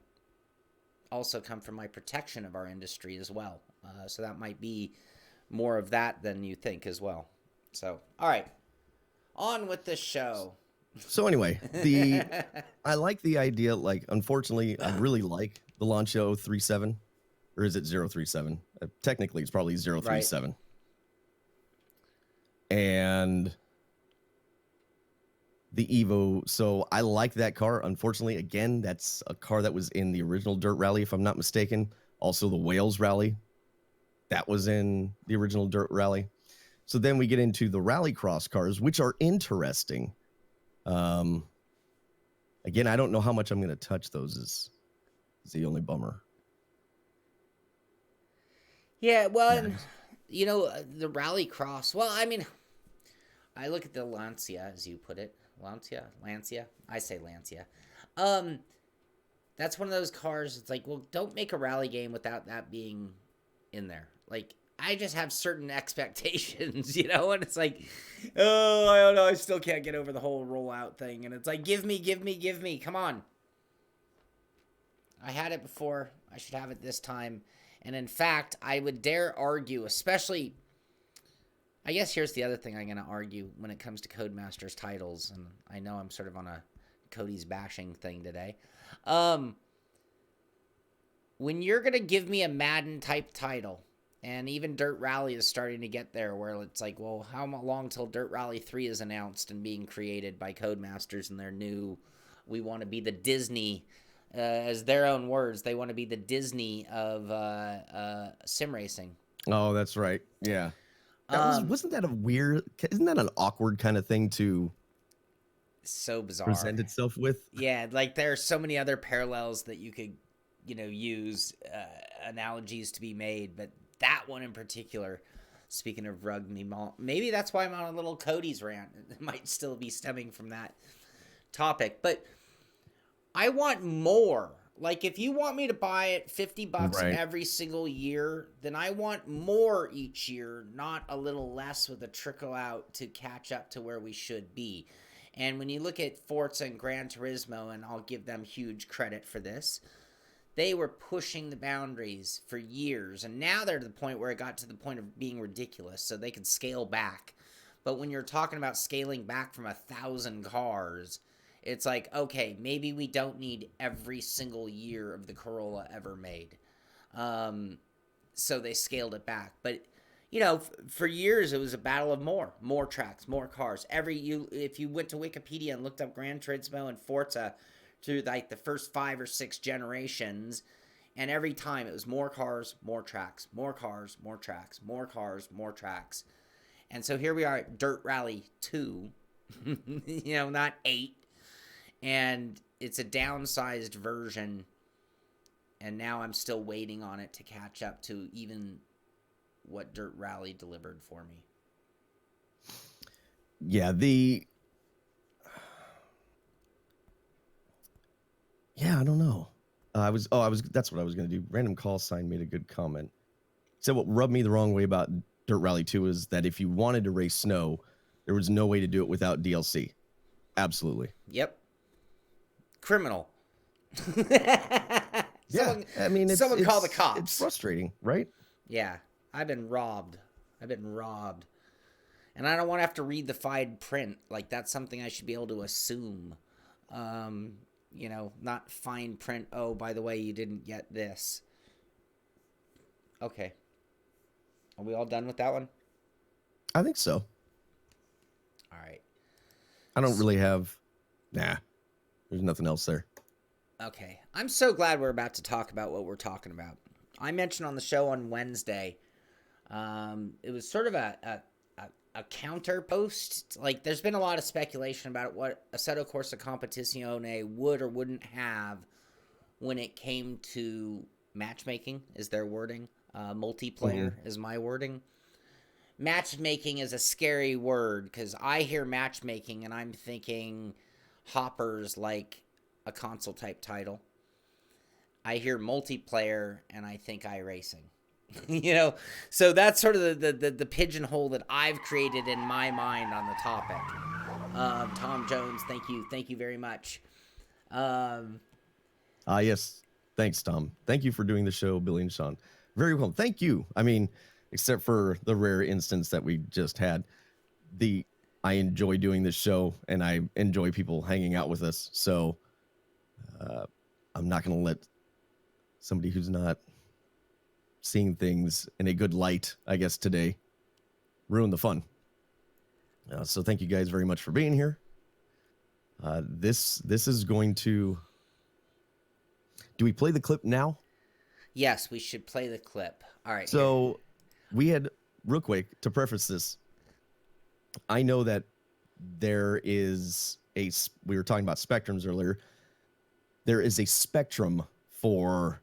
also come from my protection of our industry as well. So that might be more of that than you think as well. So, all right, on with the show. So anyway, I like the idea. Like, unfortunately, I really like the Lancia 037, or is it 037? Technically, it's probably 037. Right. And the Evo. So I like that car. Unfortunately, again, that's a car that was in the original Dirt Rally, if I'm not mistaken. Also, the Wales Rally, that was in the original Dirt Rally. So then we get into the Rallycross cars, which are interesting. Again, I don't know how much I'm going to touch those. Is the only bummer. Yeah, well, and, you know, the Rallycross. Well, I mean, I look at the Lancia, as you put it. Lancia? I say Lancia. That's one of those cars, it's like, well, don't make a rally game without that being in there. Like, I just have certain expectations, you know, and it's like, oh, I don't know, I still can't get over the whole rollout thing, and it's like, give me, come on. I had it before, I should have it this time, and in fact, I would dare argue, especially, I guess here's the other thing I'm going to argue when it comes to Codemasters titles, and I know I'm sort of on a Cody's bashing thing today. When you're going to give me a Madden type title, And even Dirt Rally is starting to get there where it's like, well, how long till Dirt Rally 3 is announced and being created by Codemasters and their new, we want to be the Disney, as their own words, they want to be the Disney of sim racing. Oh, that's right. Yeah. That wasn't that a weird, isn't that an awkward kind of thing to so bizarre present itself with? Yeah, like there are so many other parallels that you could, use analogies to be made, but that one in particular, speaking of rug me mall, maybe that's why I'm on a little Cody's rant. It might still be stemming from that topic, but I want more. Like, if you want me to buy it $50 Right. every single year, then I want more each year, not a little less with a trickle out to catch up to where we should be. And when you look at Forza and Gran Turismo, and I'll give them huge credit for this, they were pushing the boundaries for years, and now they're to the point where it got to the point of being ridiculous, so they could scale back. But when you're talking about scaling back from 1,000 cars, it's like, okay, maybe we don't need every single year of the Corolla ever made. So they scaled it back. But, for years it was a battle of more tracks, more cars. If you went to Wikipedia and looked up Gran Turismo and Forza through like the first 5 or 6 generations, and every time it was more cars, more tracks, more cars, more tracks, more cars, more tracks. And so here we are at Dirt Rally 2, not 8. And it's a downsized version, and now I'm still waiting on it to catch up to even what Dirt Rally delivered for me. Yeah, I don't know. That's what I was going to do. Random Call Sign made a good comment. So what rubbed me the wrong way about Dirt Rally 2 is that if you wanted to race snow, there was no way to do it without DLC. Absolutely. Yep. Criminal. Yeah, I mean, someone call the cops. It's frustrating, right? Yeah, I've been robbed. And I don't want to have to read the fine print. Like, that's something I should be able to assume. Not fine print. Oh, by the way, you didn't get this. Okay. Are we all done with that one? I think so. All right. I don't really have... Nah. There's nothing else there. Okay. I'm so glad we're about to talk about what we're talking about. I mentioned on the show on Wednesday, it was sort of a counter post. Like, there's been a lot of speculation about what Assetto Corsa Competizione would or wouldn't have when it came to matchmaking, is their wording. Multiplayer is my wording. Matchmaking is a scary word because I hear matchmaking and I'm thinking hoppers like a console type title. I hear multiplayer and I think iRacing. So that's sort of the pigeonhole that I've created in my mind on the topic. Tom Jones, thank you very much. Yes, thanks, Tom. Thank you for doing the show, Billy and Shaun. Very well. Thank you. I mean, except for the rare instance that we just had, I enjoy doing this show and I enjoy people hanging out with us. So I'm not going to let somebody who's not seeing things in a good light, I guess, today ruin the fun. So thank you guys very much for being here. This is going to... Do we play the clip now? Yes, we should play the clip. All right. So we had, real quick, to preface this, I know that there is we were talking about spectrums earlier. There is a spectrum for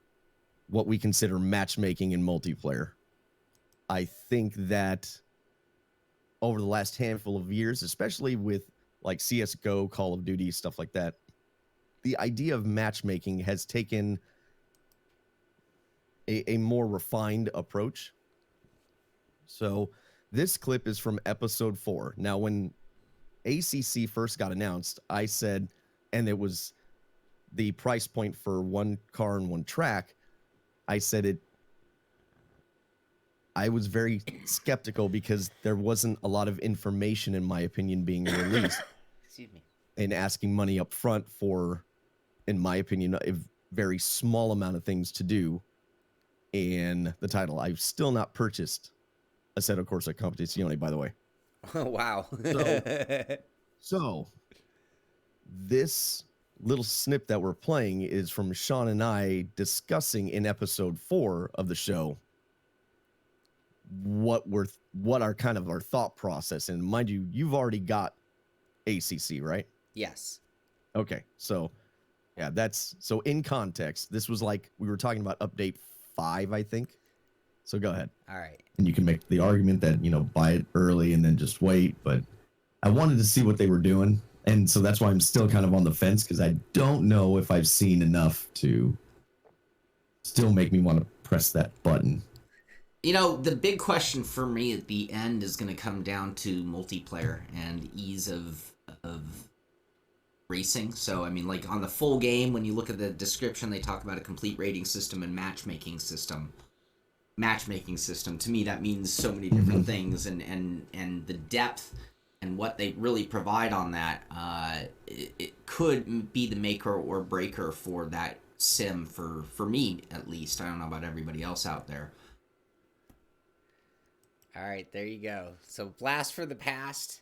what we consider matchmaking in multiplayer. I think that over the last handful of years, especially with like CSGO, Call of Duty, stuff like that, the idea of matchmaking has taken a more refined approach. So this clip is from episode 4. Now, when ACC first got announced, I said, and it was the price point for one car and one track, I said I was very skeptical because there wasn't a lot of information, in my opinion, being released. Excuse me. And asking money up front for, in my opinion, a very small amount of things to do. in the title. I've still not purchased Assetto Corsa Competizione, by the way. Oh, wow. So this little snip that we're playing is from Shaun and I discussing in episode 4 of the show what our kind of our thought process. And mind you, you've already got ACC, right? Yes. Okay. So yeah, so in context, this was like we were talking about update 5, I think. So go ahead. All right. And you can make the argument that, buy it early and then just wait. But I wanted to see what they were doing. And so that's why I'm still kind of on the fence, because I don't know if I've seen enough to still make me want to press that button. The big question for me at the end is going to come down to multiplayer and ease of racing. So, I mean, like on the full game, when you look at the description, they talk about a complete rating system and matchmaking system. Matchmaking system, to me, that means so many different things, and the depth and what they really provide on that, it could be the maker or breaker for that sim for me, at least. I don't know about everybody else out there. All right, there you go. So, blast for the past.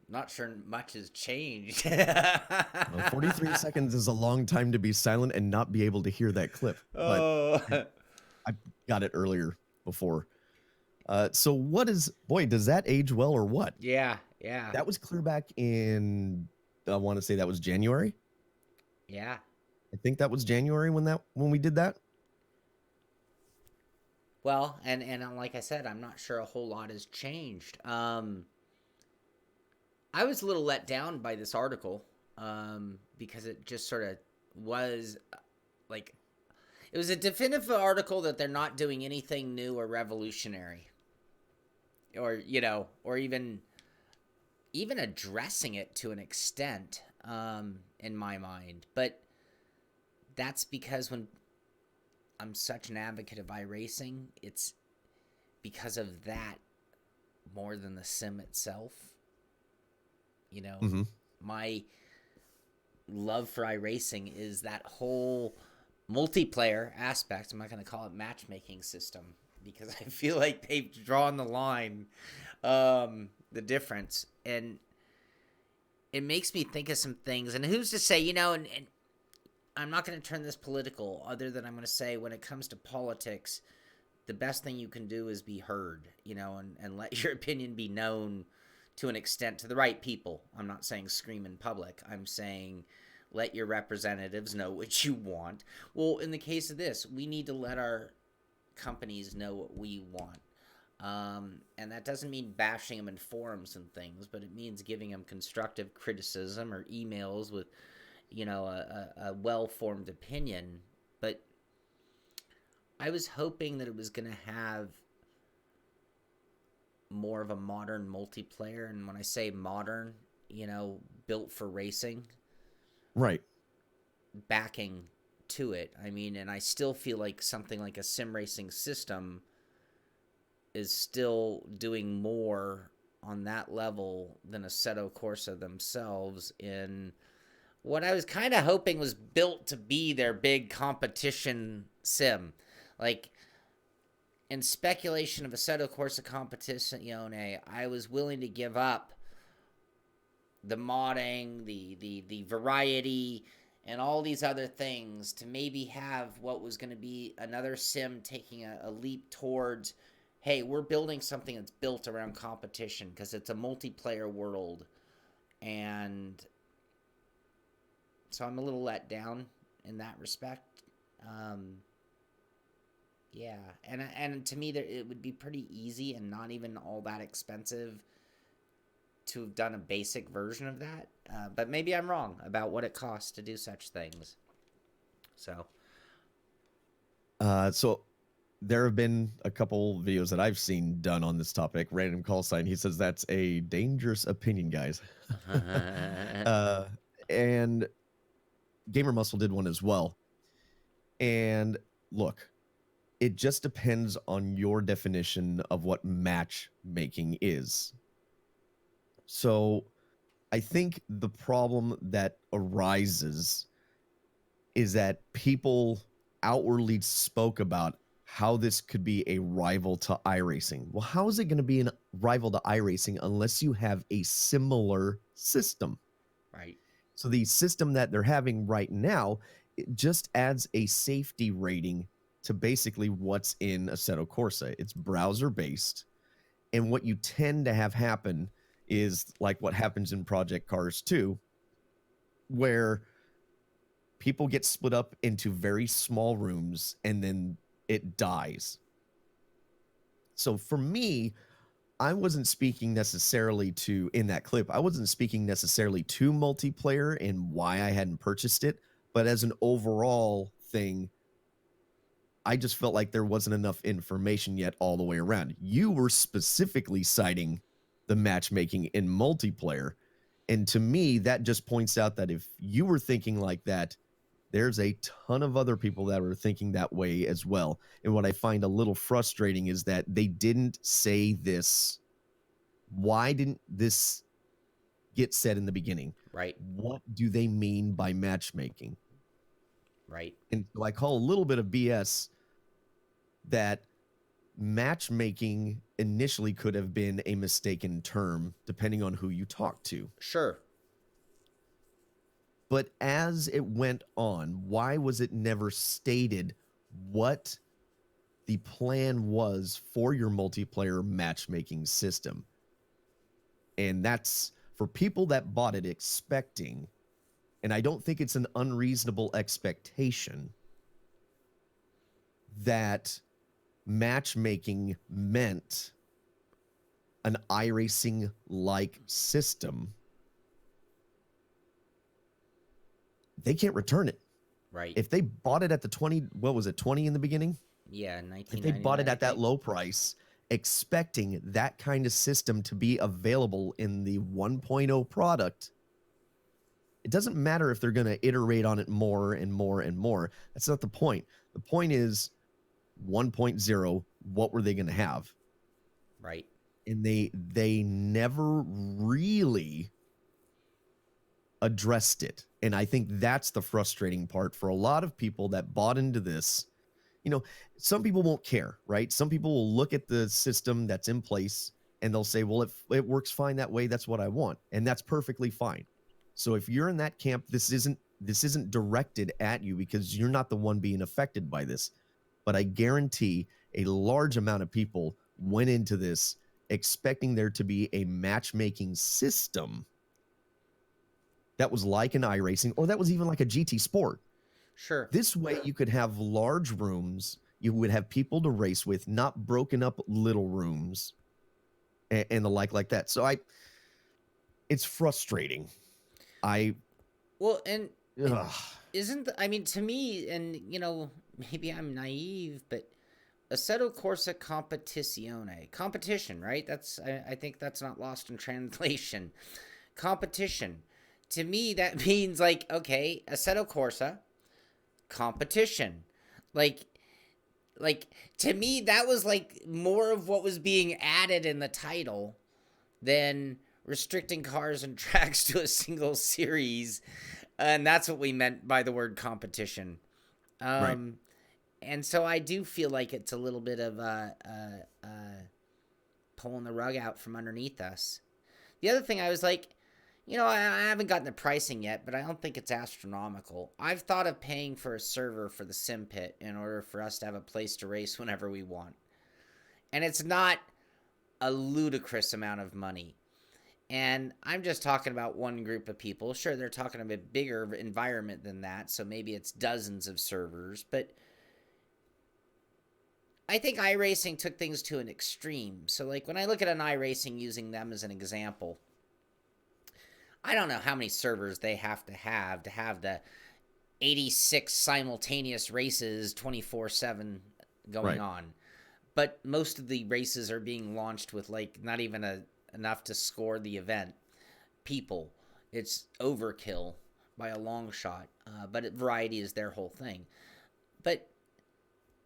Not sure much has changed. 43 seconds is a long time to be silent and not be able to hear that clip. But I got it earlier before. So does that age well or what? Yeah. That was clear back in, I want to say that was January. Yeah. I think that was January when we did that. Well, and like I said, I'm not sure a whole lot has changed. I was a little let down by this article because it just sort of was like, it was a definitive article that they're not doing anything new or revolutionary, or or even addressing it to an extent in my mind. But that's because when I'm such an advocate of iRacing, it's because of that more than the sim itself. My love for iRacing is that whole multiplayer aspect. I'm not going to call it matchmaking system, because I feel like they've drawn the line, the difference. And it makes me think of some things. And who's to say, and I'm not going to turn this political, other than I'm going to say, when it comes to politics, the best thing you can do is be heard, and let your opinion be known to an extent to the right people. I'm not saying scream in public. I'm saying let your representatives know what you want. Well, in the case of this, we need to let our companies know what we want. And that doesn't mean bashing them in forums and things, but it means giving them constructive criticism or emails with, a well-formed opinion. But I was hoping that it was going to have more of a modern multiplayer. And when I say modern, built for racing. Right. Backing to it. I mean, and I still feel like something like a sim racing system is still doing more on that level than Assetto Corsa themselves, in what I was kind of hoping was built to be their big competition sim. Like, in speculation of Assetto Corsa Competizione, I was willing to give up the modding, the variety, and all these other things to maybe have what was going to be another sim taking a leap towards, hey, we're building something that's built around competition because it's a multiplayer world. And so I'm a little let down in that respect. Yeah, and to me, it would be pretty easy and not even all that expensive to have done a basic version of that. But maybe I'm wrong about what it costs to do such things. So there have been a couple videos that I've seen done on this topic. Random call sign. He says that's a dangerous opinion, guys. And Gamer Muscle did one as well. And look, it just depends on your definition of what matchmaking is. So I think the problem that arises is that people outwardly spoke about how this could be a rival to iRacing. Well, how is it going to be a rival to iRacing unless you have a similar system? Right. So the system that they're having right now, it just adds a safety rating to basically what's in Assetto Corsa. It's browser based. And what you tend to have happen is like what happens in Project Cars 2, where people get split up into very small rooms and then it dies. So for me, I wasn't speaking necessarily to, in that clip, I wasn't speaking necessarily to multiplayer and why I hadn't purchased it, but as an overall thing, I just felt like there wasn't enough information yet all the way around. You were specifically citing the matchmaking in multiplayer. And to me, that just points out that if you were thinking like that, there's a ton of other people that were thinking that way as well. And what I find a little frustrating is that they didn't say this. Why didn't this get said in the beginning? Right. What do they mean by matchmaking? Right. And so I call a little bit of BS that matchmaking initially could have been a mistaken term depending on who you talk to. Sure. But as it went on, why was it never stated what the plan was for your multiplayer matchmaking system? And that's for people that bought it expecting, and I don't think it's an unreasonable expectation, that matchmaking meant an iRacing like system. They can't return it. Right. If they bought it at the 20, what was it, 20 in the beginning? Yeah, If they bought it 1999, I at that think. low price, expecting that kind of system to be available in the 1.0 product, it doesn't matter if they're going to iterate on it more and more and more. That's not the point. The point is 1.0, what were they going to have? Right. And they never really addressed it. And I think that's the frustrating part for a lot of people that bought into this. You know, some people won't care, right? Some people will look at the system that's in place and they'll say, well, if it works fine that way, that's what I want. And that's perfectly fine. So if you're in that camp, this isn't directed at you because you're not the one being affected by this. But I guarantee a large amount of people went into this expecting there to be a matchmaking system that was like an iRacing, or that was even like a GT Sport. Sure. This way you could have large rooms, you would have people to race with, not broken up little rooms and the like that. So it's frustrating. Well, and Ugh. I mean, to me, and maybe I'm naive, but Assetto Corsa Competizione, competition, right? I think that's not lost in translation. Competition. To me, that means like, okay, Assetto Corsa, competition. Like to me, that was like more of what was being added in the title than restricting cars and tracks to a single series. And that's what we meant by the word competition. Right. And so I do feel like it's a little bit of pulling the rug out from underneath us. The other thing I was like, I haven't gotten the pricing yet, but I don't think it's astronomical. I've thought of paying for a server for the SImpit in order for us to have a place to race whenever we want. And it's not a ludicrous amount of money. And I'm just talking about one group of people. Sure, they're talking about a bigger environment than that, so maybe it's dozens of servers. But I think iRacing took things to an extreme. So, like, when I look at an iRacing using them as an example, I don't know how many servers they have to have the 86 simultaneous races 24/7 going on. But most of the races are being launched with, like, not even enough to score the event. People. It's overkill by a long shot. But variety is their whole thing. But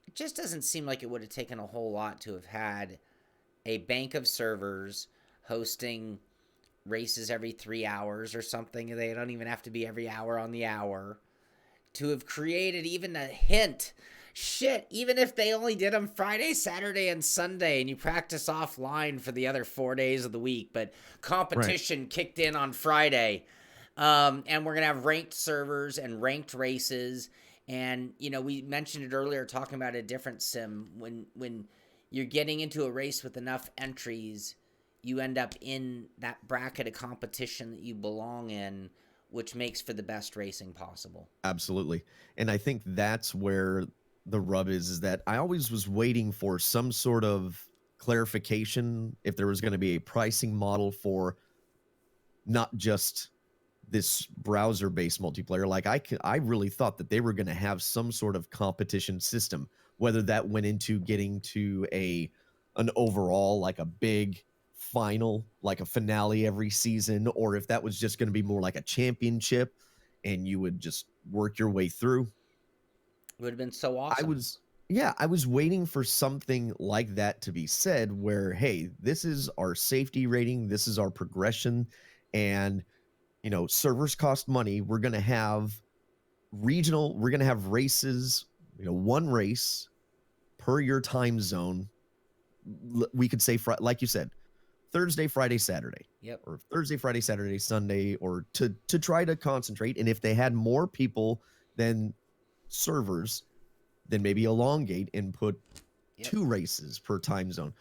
it just doesn't seem like it would have taken a whole lot to have had a bank of servers hosting races every 3 hours or something. They don't even have to be every hour on the hour. To have created even a hint Shit, even if they only did them Friday, Saturday, and Sunday, and you practice offline for the other 4 days of the week, but Right. competition kicked in on Friday, and we're gonna have ranked servers and ranked races, and we mentioned it earlier talking about a different sim. When you're getting into a race with enough entries, you end up in that bracket of competition that you belong in, which makes for the best racing possible. Absolutely. And I think that's where the rub is that I always was waiting for some sort of clarification if there was going to be a pricing model for not just this browser-based multiplayer. Like I really thought that they were going to have some sort of competition system, whether that went into getting to an overall, like a big final, like a finale every season, or if that was just going to be more like a championship and you would just work your way through. It would have been so I awesome. was yeah, I was waiting for something like that to be said where, hey, this is our safety rating, this is our progression, and servers cost money. We're going to have races, one race per your time zone. We could say, like you said, Thursday, Friday, Saturday, Yep. or Thursday, Friday, Saturday, Sunday, or to try to concentrate. And if they had more people than servers, then maybe elongate and put Yep. 2 races per time zone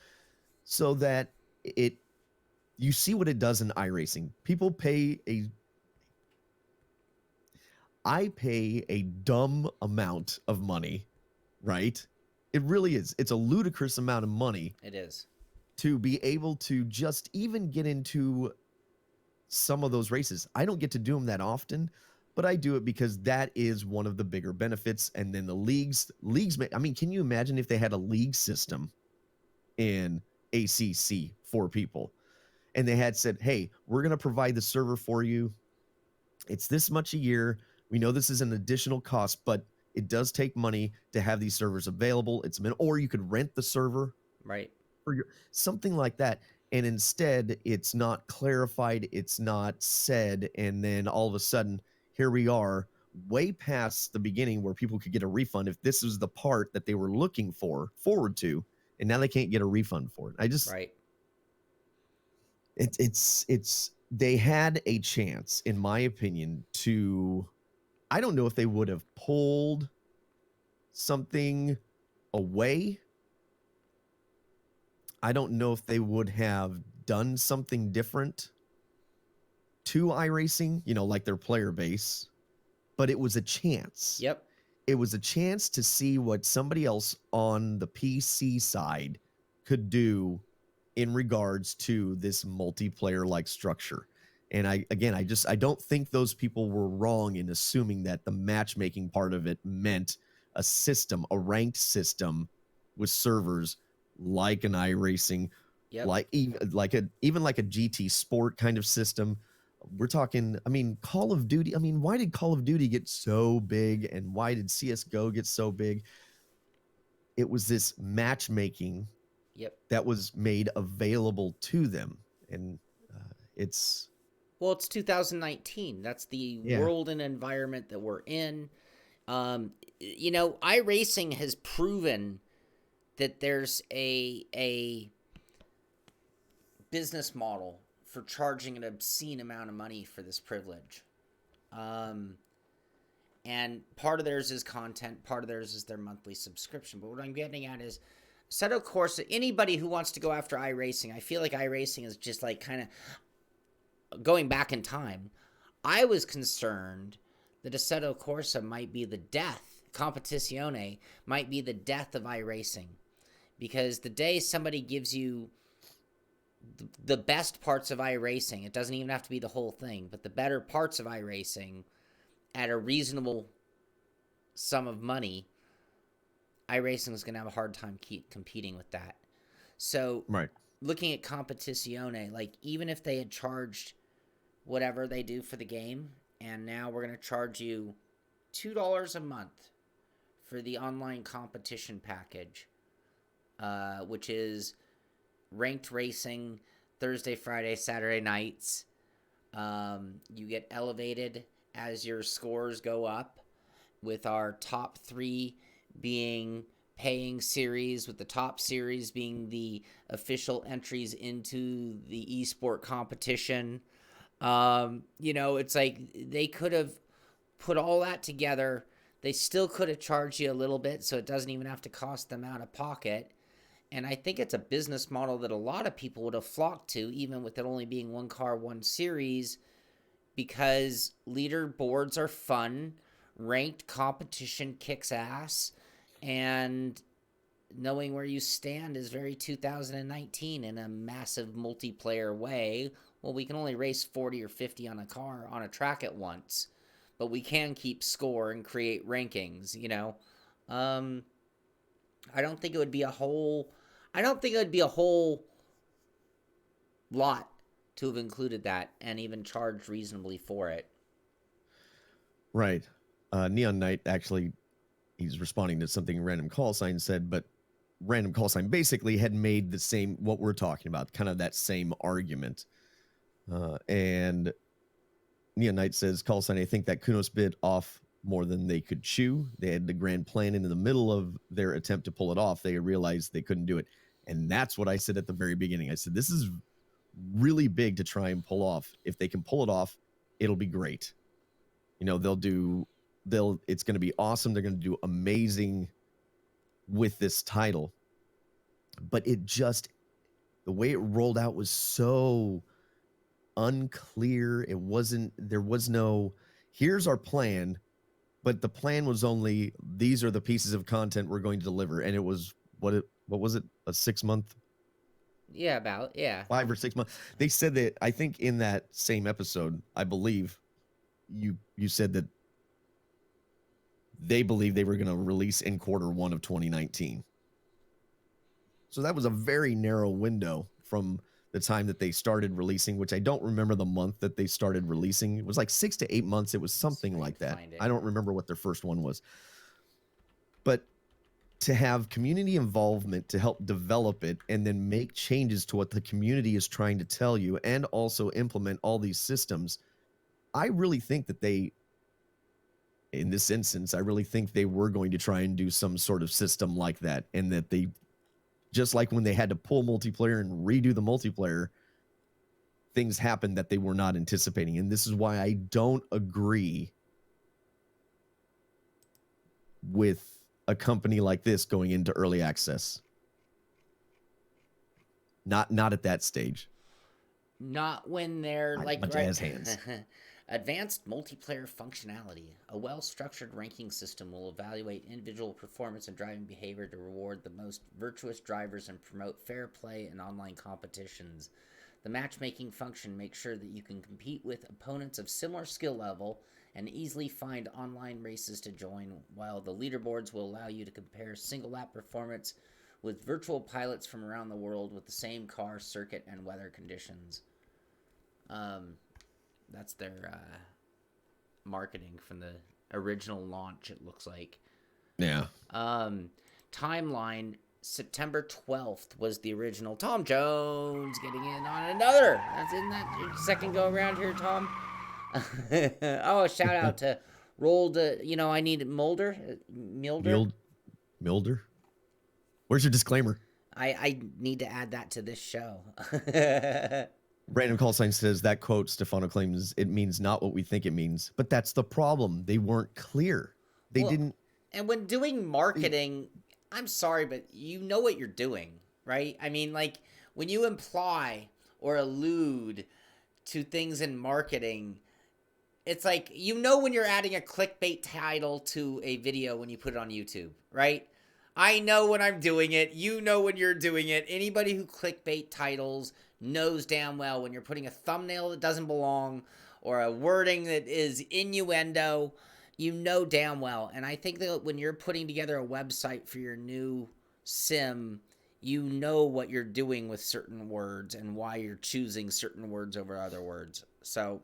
so that it you see what it does in iRacing. People pay a I pay a dumb amount of money, right? It really is. It's a ludicrous amount of money It is. to be able to just even get into some of those races. I don't get to do them that often, but I do it because that is one of the bigger benefits. And then the leagues, I mean, can you imagine if they had a league system in ACC for people and they had said, hey, we're going to provide the server for you. It's this much a year. We know this is an additional cost, but it does take money to have these servers available. Or you could rent the server Right. or something like that. And instead, it's not clarified, it's not said, and then all of a sudden, here we are, way past the beginning where people could get a refund if this was the part that they were looking forward to, and now they can't get a refund for it. Right. It's they had a chance, in my opinion, to I don't know if they would have pulled something away. I don't know if they would have done something different to iRacing, like their player base, but it was a chance. Yep. It was a chance to see what somebody else on the PC side could do in regards to this multiplayer like structure. And I don't think those people were wrong in assuming that the matchmaking part of it meant a system, a ranked system with servers like an iRacing, Yep. like even like a GT Sport kind of system. We're talking, I mean, Call of Duty. I mean, why did Call of Duty get so big and why did CS:GO get so big? It was this matchmaking Yep. that was made available to them. And it's, Well, it's 2019. That's the yeah, world and environment that we're in. iRacing has proven that there's a business model for charging an obscene amount of money for this privilege. And part of theirs is content, part of theirs is their monthly subscription. But what I'm getting at is Assetto Corsa, anybody who wants to go after iRacing, I feel like iRacing is just like kind of going back in time. I was concerned that Assetto Corsa might be the death, Competizione might be the death of iRacing. Because the day somebody gives you the best parts of iRacing, it doesn't even have to be the whole thing, but the better parts of iRacing at a reasonable sum of money, iRacing is going to have a hard time competing with that. So, right. looking at Competizione, like even if they had charged whatever they do for the game, and now we're going to charge you $2 a month for the online competition package, which is ranked racing Thursday, Friday, Saturday nights. You get elevated as your scores go up with our top 3 being paying series, with the top series being the official entries into the esport competition. It's like they could have put all that together. They still could have charged you a little bit, so it doesn't even have to cost them out of pocket. And I think it's a business model that a lot of people would have flocked to, even with it only being one car, one series, because leaderboards are fun, ranked competition kicks ass, and knowing where you stand is very 2019 in a massive multiplayer way. Well, we can only race 40 or 50 on a car on a track at once, but we can keep score and create rankings. I don't think it would be a whole I don't think it would be a whole lot to have included that and even charged reasonably for it. Right. Neon Knight actually, he's responding to something Random Call Sign said, but Random Call Sign basically had made the same, what we're talking about, kind of that same argument. And Neon Knight says, Call Sign, I think that Kunos bit off more than they could chew. They had the grand plan, and in the middle of their attempt to pull it off, they realized they couldn't do it. And that's what I said at the very beginning. I said, this is really big to try and pull off. If they can pull it off, it'll be great. It's going to be awesome. They're going to do amazing with this title. But the way it rolled out was so unclear. There was no, here's our plan, but the plan was only, these are the pieces of content we're going to deliver. And it was, what was it? A 6-month? Yeah, about, yeah. 5 or 6 months. They said that, I think in that same episode, I believe you said that they believe they were going to release in Q1 of 2019. So that was a very narrow window from the time that they started releasing, which I don't remember the month that they started releasing. It was like 6 to 8 months. It was something like that. I don't remember what their first one was. But to have community involvement to help develop it and then make changes to what the community is trying to tell you and also implement all these systems, I really think that in this instance, I really think they were going to try and do some sort of system like that, and that they, just like when they had to pull multiplayer and redo the multiplayer, things happened that they were not anticipating. And this is why I don't agree with a company like this going into early access. Not at that stage. Not when they're Not like much right. as hands. Advanced multiplayer functionality. A well-structured ranking system will evaluate individual performance and driving behavior to reward the most virtuous drivers and promote fair play in online competitions. The matchmaking function makes sure that you can compete with opponents of similar skill level and easily find online races to join, while the leaderboards will allow you to compare single-lap performance with virtual pilots from around the world with the same car, circuit, and weather conditions. That's their marketing from the original launch, it looks like. Yeah. Timeline, September 12th was the original. Tom Jones getting in on another. That's in that your second go around here, Tom. Oh, shout out to Rolled, I need Mulder. Milder? Where's your disclaimer? I need to add that to this show. Random Call Sign says that quote, Stefano claims, it means not what we think it means. But that's the problem. They weren't clear. They didn't. And when doing marketing, I'm sorry, but you know what you're doing, right? I mean, like, when you imply or allude to things in marketing, it's like, when you're adding a clickbait title to a video when you put it on YouTube, right? I know when I'm doing it. You know when you're doing it. Anybody who clickbait titles knows damn well when you're putting a thumbnail that doesn't belong or a wording that is innuendo, you know damn well. And I think that when you're putting together a website for your new sim, you know what you're doing with certain words and why you're choosing certain words over other words. So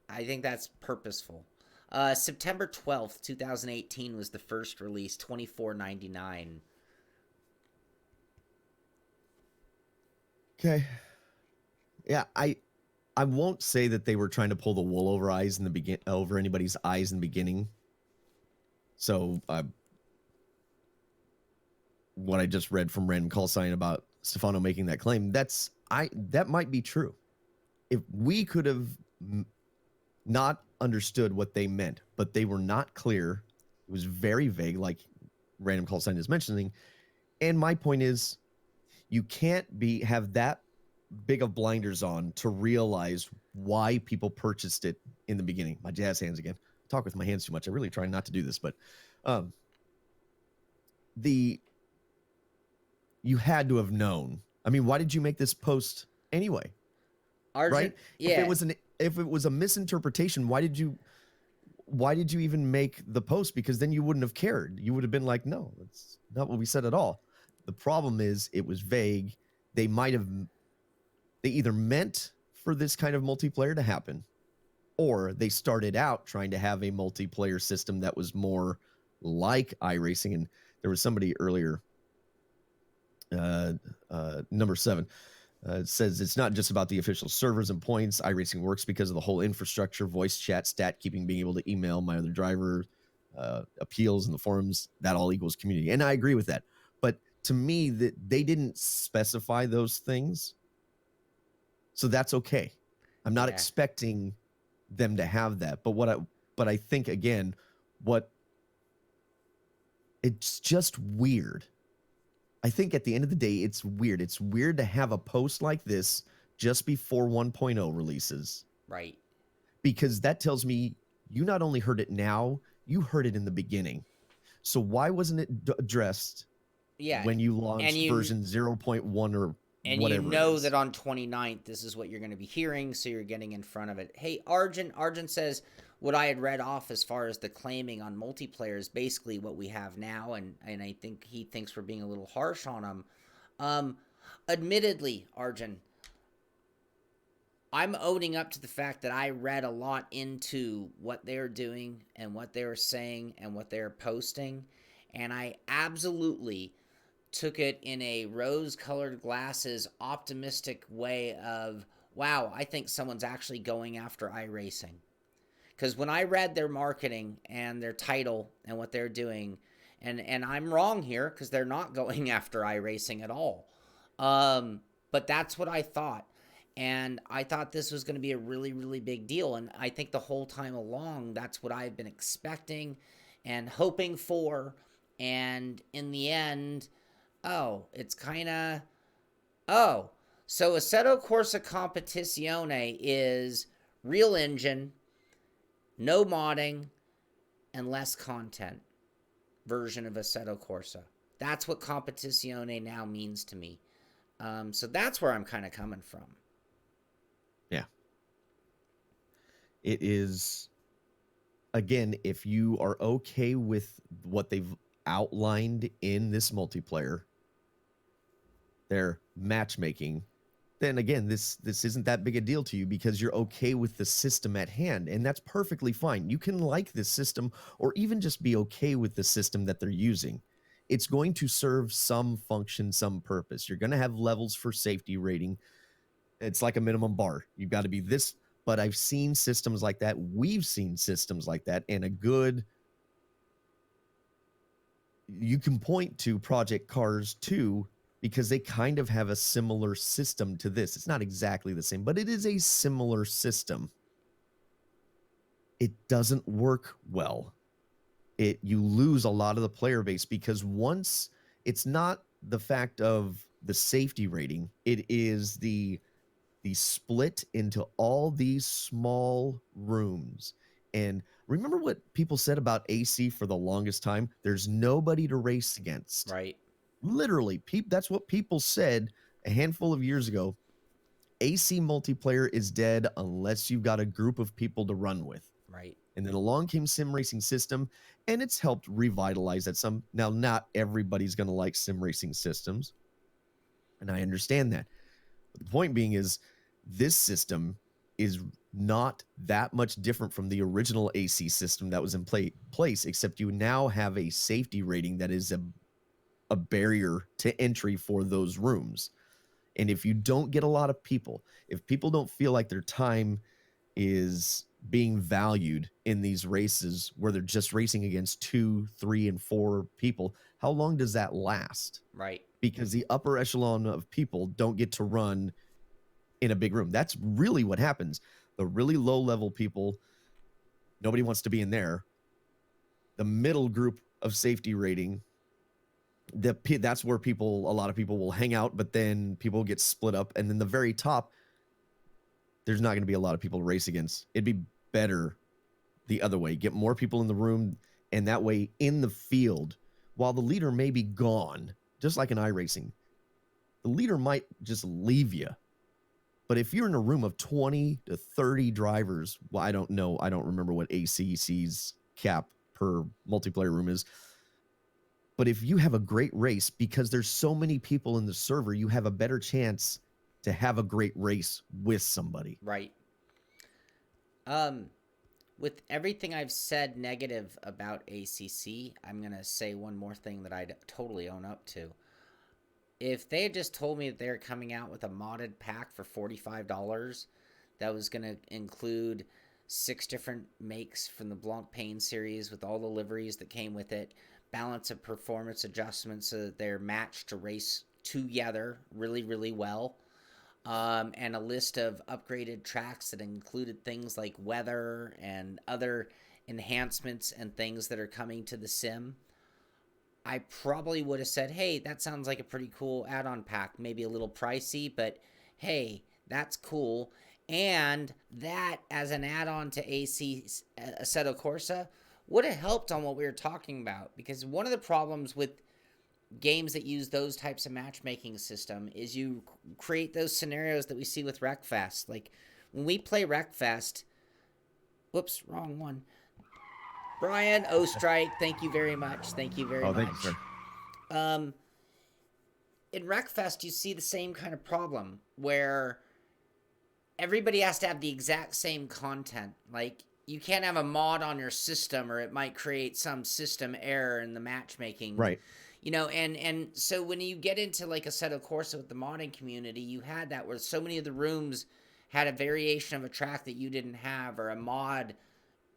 I think that's purposeful. September 12th, 2018 was the first release, $24.99. Okay. Yeah, I won't say that they were trying to pull the wool over anybody's eyes in the beginning. So what I just read from Random Call Sign about Stefano making that claim, that might be true. If we could have not understood what they meant, but they were not clear. It was very vague, like Random Call Sign is mentioning. And my point is, you can't have that big of blinders on to realize why people purchased it in the beginning. My jazz hands again. I talk with my hands too much. I really try not to do this, but you had to have known. I mean, why did you make this post anyway? Right? Yeah. If it was a misinterpretation, why did you even make the post? Because then you wouldn't have cared. You would have been like, no, that's not what we said at all. The problem is it was vague. They either meant for this kind of multiplayer to happen, or they started out trying to have a multiplayer system that was more like iRacing. And there was somebody earlier, number 7, it says it's not just about the official servers and points. iRacing works because of the whole infrastructure, voice chat, stat keeping, being able to email my other driver, appeals in the forums. That all equals community. And I agree with that. But to me, that they didn't specify those things. So that's okay. I'm not expecting them to have that. But I think, again, it's just weird. I think at the end of the day, it's weird. It's weird to have a post like this just before 1.0 releases. Right. Because that tells me you not only heard it now, you heard it in the beginning. So why wasn't it addressed when you launched version 0.1 or and whatever? You know that on 29th, this is what you're going to be hearing, so you're getting in front of it. Hey, Arjun says, what I had read off as far as the claiming on multiplayer is basically what we have now, and I think he thinks we're being a little harsh on him. Admittedly, Arjun, I'm owning up to the fact that I read a lot into what they're doing and what they were saying and what they're posting, and I absolutely took it in a rose-colored glasses, optimistic way of, wow, I think someone's actually going after iRacing. Because when I read their marketing and their title and what they're doing, and I'm wrong here because they're not going after iRacing at all. But that's what I thought. And I thought this was going to be a really, really big deal. And I think the whole time along, that's what I've been expecting and hoping for. And in the end, it's kind of, so Assetto Corsa Competizione is real engine, no modding, and less content version of Assetto Corsa. That's what Competizione now means to me. So that's where I'm kind of coming from. Yeah. It is, again, if you are okay with what they've outlined in this multiplayer, their matchmaking, then again, this isn't that big a deal to you because you're okay with the system at hand, and that's perfectly fine. You can like this system or even just be okay with the system that they're using. It's going to serve some function, some purpose. You're going to have levels for safety rating. It's like a minimum bar. You've got to be this, but I've seen systems like that. We've seen systems like that, and you can point to Project Cars 2 because they kind of have a similar system to this. It's not exactly the same, but it is a similar system. It doesn't work well. You lose a lot of the player base because once it's not the fact of the safety rating, it is the split into all these small rooms. And remember what people said about AC for the longest time? There's nobody to race against. Right. Literally, that's what people said a handful of years ago. AC multiplayer is dead unless you've got a group of people to run with. Right. And then along came sim racing system, and it's helped revitalize that some. Now, not everybody's going to like sim racing systems, and I understand that. But the point being is, this system is not that much different from the original AC system that was in place, except you now have a safety rating that is a barrier to entry for those rooms. And if you don't get a lot of people, if people don't feel like their time is being valued in these races where they're just racing against 2, 3, and 4 people, how long does that last? Right. Because the upper echelon of people don't get to run in a big room. That's really what happens. The really low level people, nobody wants to be in there. The middle group of safety rating, that's where a lot of people will hang out, but then people get split up. And then the very top, there's not going to be a lot of people to race against. It'd be better the other way. Get more people in the room, and that way in the field, while the leader may be gone, just like in iRacing, the leader might just leave you. But if you're in a room of 20 to 30 drivers, well, I don't know. I don't remember what ACC's cap per multiplayer room is. But if you have a great race, because there's so many people in the server, you have a better chance to have a great race with somebody. Right. With everything I've said negative about ACC, I'm going to say one more thing that I totally own up to. If they had just told me that they're coming out with a modded pack for $45 that was going to include 6 different makes from the Blancpain series with all the liveries that came with it, balance of performance adjustments so that they're matched to race together really, really well, and a list of upgraded tracks that included things like weather and other enhancements and things that are coming to the sim, I probably would have said, hey, that sounds like a pretty cool add-on pack. Maybe a little pricey, but hey, that's cool. And that, as an add-on to Assetto Corsa, would have helped on what we were talking about. Because one of the problems with games that use those types of matchmaking system is you create those scenarios that we see with Wreckfest. Like, when we play Wreckfest... Whoops, wrong one. Brian Ostrike, thank you very much. Thank you very much. Thank you, sir. In Wreckfest, you see the same kind of problem where everybody has to have the exact same content. Like, you can't have a mod on your system or it might create some system error in the matchmaking. Right. You know, and so when you get into like Assetto Corsa with the modding community, you had that where so many of the rooms had a variation of a track that you didn't have, or a mod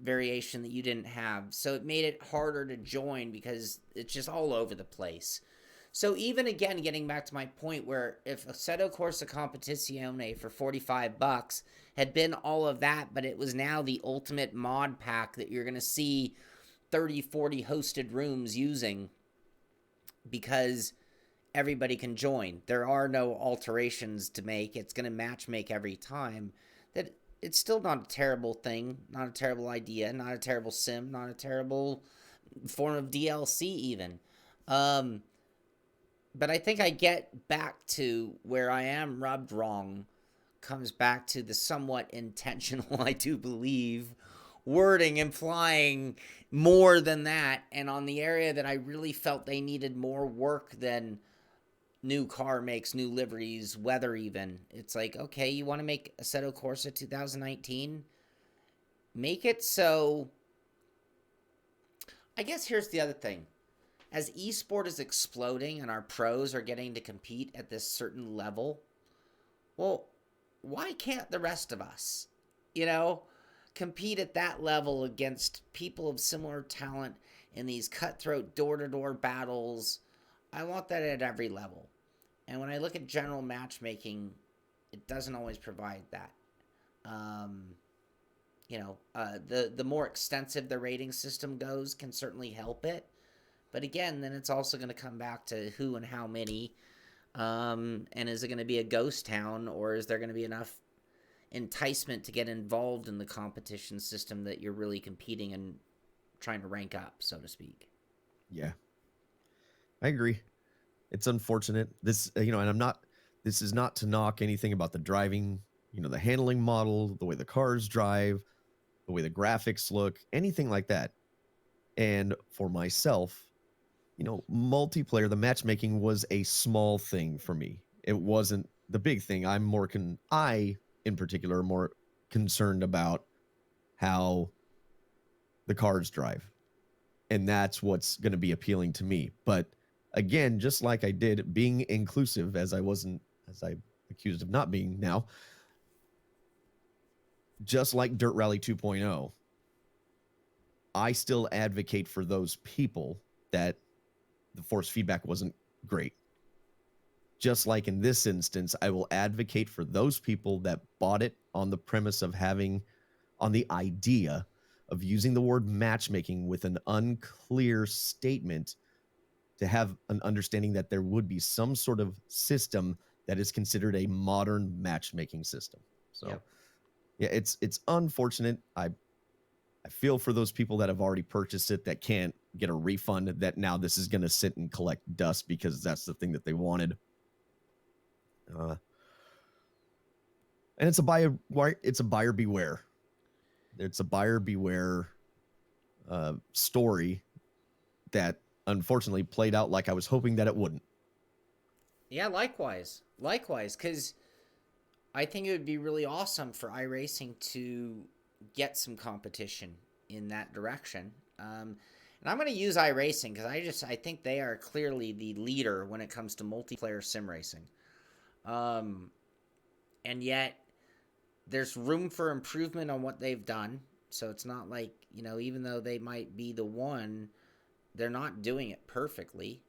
variation that you didn't have. So it made it harder to join because it's just all over the place. So even again, getting back to my point, where if Assetto Corsa Competizione for $45 had been all of that, but it was now the ultimate mod pack that you're going to see 30, 40 hosted rooms using because everybody can join. There are no alterations to make. It's going to match make every time. That it's still not a terrible thing, not a terrible idea, not a terrible sim, not a terrible form of DLC even. But I think I get back to where I am rubbed wrong, comes back to the somewhat intentional, I do believe, wording implying more than that, and on the area that I really felt they needed more work than new car makes, new liveries, weather even. It's like, okay, you want to make Assetto Corsa 2019? Make it so... I guess here's the other thing. As esport is exploding and our pros are getting to compete at this certain level, well, why can't the rest of us, compete at that level against people of similar talent in these cutthroat door-to-door battles? I want that at every level. And when I look at general matchmaking, it doesn't always provide that. The more extensive the rating system goes can certainly help it. But again, then it's also going to come back to who and how many. And is it going to be a ghost town, or is there going to be enough enticement to get involved in the competition system that you're really competing and trying to rank up, so to speak? Yeah, I agree. It's unfortunate. This is not to knock anything about the driving, the handling model, the way the cars drive, the way the graphics look, anything like that. And for myself, multiplayer, the matchmaking was a small thing for me. It wasn't the big thing. I, in particular, am more concerned about how the cars drive. And that's what's going to be appealing to me. But again, just like I did, being inclusive, as I'm accused of not being now, just like Dirt Rally 2.0, I still advocate for those people that the force feedback wasn't great. Just like in this instance, I will advocate for those people that bought it on the premise of having, on the idea of using the word matchmaking with an unclear statement to have an understanding that there would be some sort of system that is considered a modern matchmaking system. So, Yep. yeah, it's unfortunate. I feel for those people that have already purchased it that can't get a refund, that now this is going to sit and collect dust because that's the thing that they wanted. And it's a buyer beware. It's a buyer beware story that unfortunately played out like I was hoping that it wouldn't. Yeah, likewise, because I think it would be really awesome for iRacing to get some competition in that direction. And I'm going to use iRacing because I think they are clearly the leader when it comes to multiplayer sim racing. And yet there's room for improvement on what they've done. So it's not like, even though they might be the one, they're not doing it perfectly.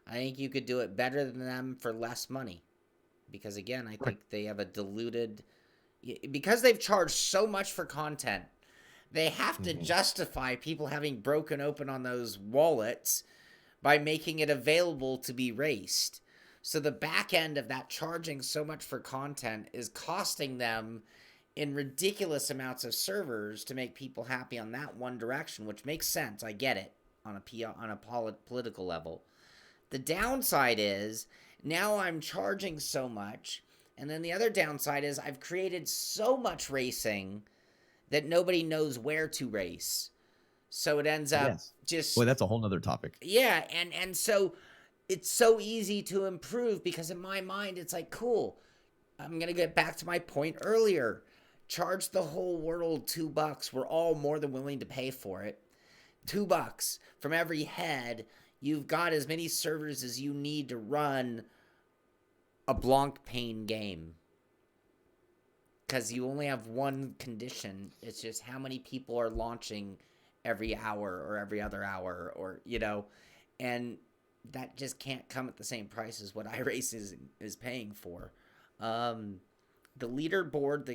I think you could do it better than them for less money. Because again, I think they have a diluted, because they've charged so much for content, they have to justify people having broken open on those wallets by making it available to be raced. So the back end of that charging so much for content is costing them in ridiculous amounts of servers to make people happy on that one direction, which makes sense. I get it on a political level. The downside is now I'm charging so much, and then the other downside is I've created so much racing that nobody knows where to race. So it ends up just... Well, that's a whole nother topic. Yeah, and so it's so easy to improve because in my mind it's like, cool, I'm going to get back to my point earlier. Charge the whole world $2. We're all more than willing to pay for it. $2 from every head. You've got as many servers as you need to run a Blancpain game. Because you only have one condition. It's just how many people are launching every hour or every other hour, or, and that just can't come at the same price as what iRacing is paying for. The leaderboard,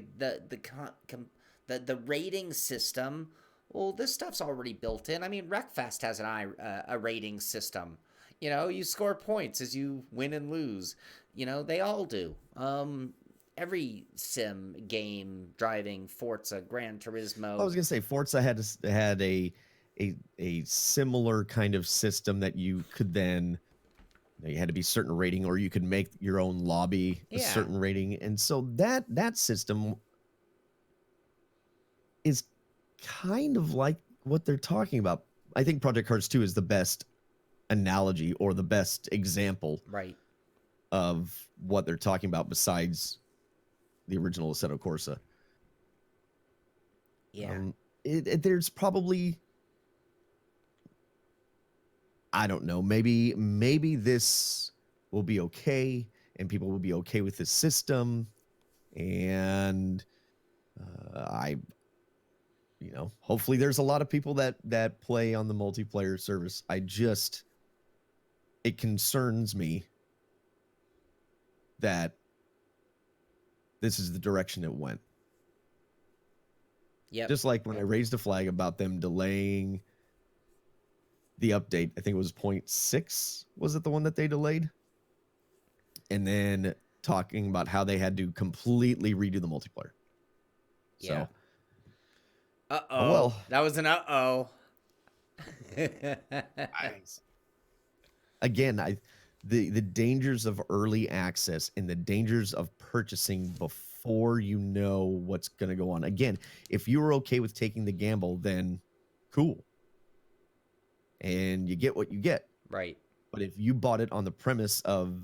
the rating system, well, this stuff's already built in. I mean, rFactor has a rating system. You score points as you win and lose. They all do. Every sim game, driving, Forza, Gran Turismo. I was gonna say Forza had a similar kind of system that you could then, you had to be certain rating, or you could make your own lobby a certain rating, and so that system is kind of like what they're talking about. I think Project Cars 2 is the best analogy or the best example, right, of what they're talking about besides the original Assetto Corsa. Yeah. There's probably, I don't know, maybe this will be okay and people will be okay with this system, and hopefully there's a lot of people that play on the multiplayer service. It concerns me that this is the direction it went. Yeah. Just like when I raised a flag about them delaying the update, I think it was 0.6, was it the one that they delayed? And then talking about how they had to completely redo the multiplayer. Yeah. So, uh-oh. Well, that was an uh-oh. Again, the dangers of early access and the dangers of purchasing before you know what's going to go on. Again, if you were okay with taking the gamble, then cool. And you get what you get. Right. But if you bought it on the premise of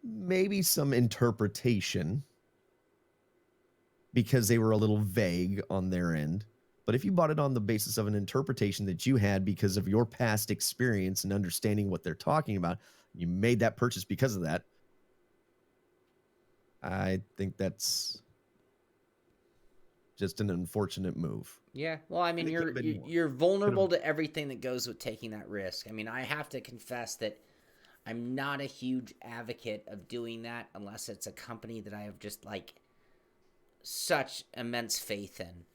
maybe some interpretation because they were a little vague on their end, but if you bought it on the basis of an interpretation that you had because of your past experience and understanding what they're talking about, you made that purchase because of that, I think that's just an unfortunate move. Yeah, well, I mean, And it could have been more. you're Could vulnerable have, to everything that goes with taking that risk. I mean, I have to confess that I'm not a huge advocate of doing that unless it's a company that I have just like such immense faith in.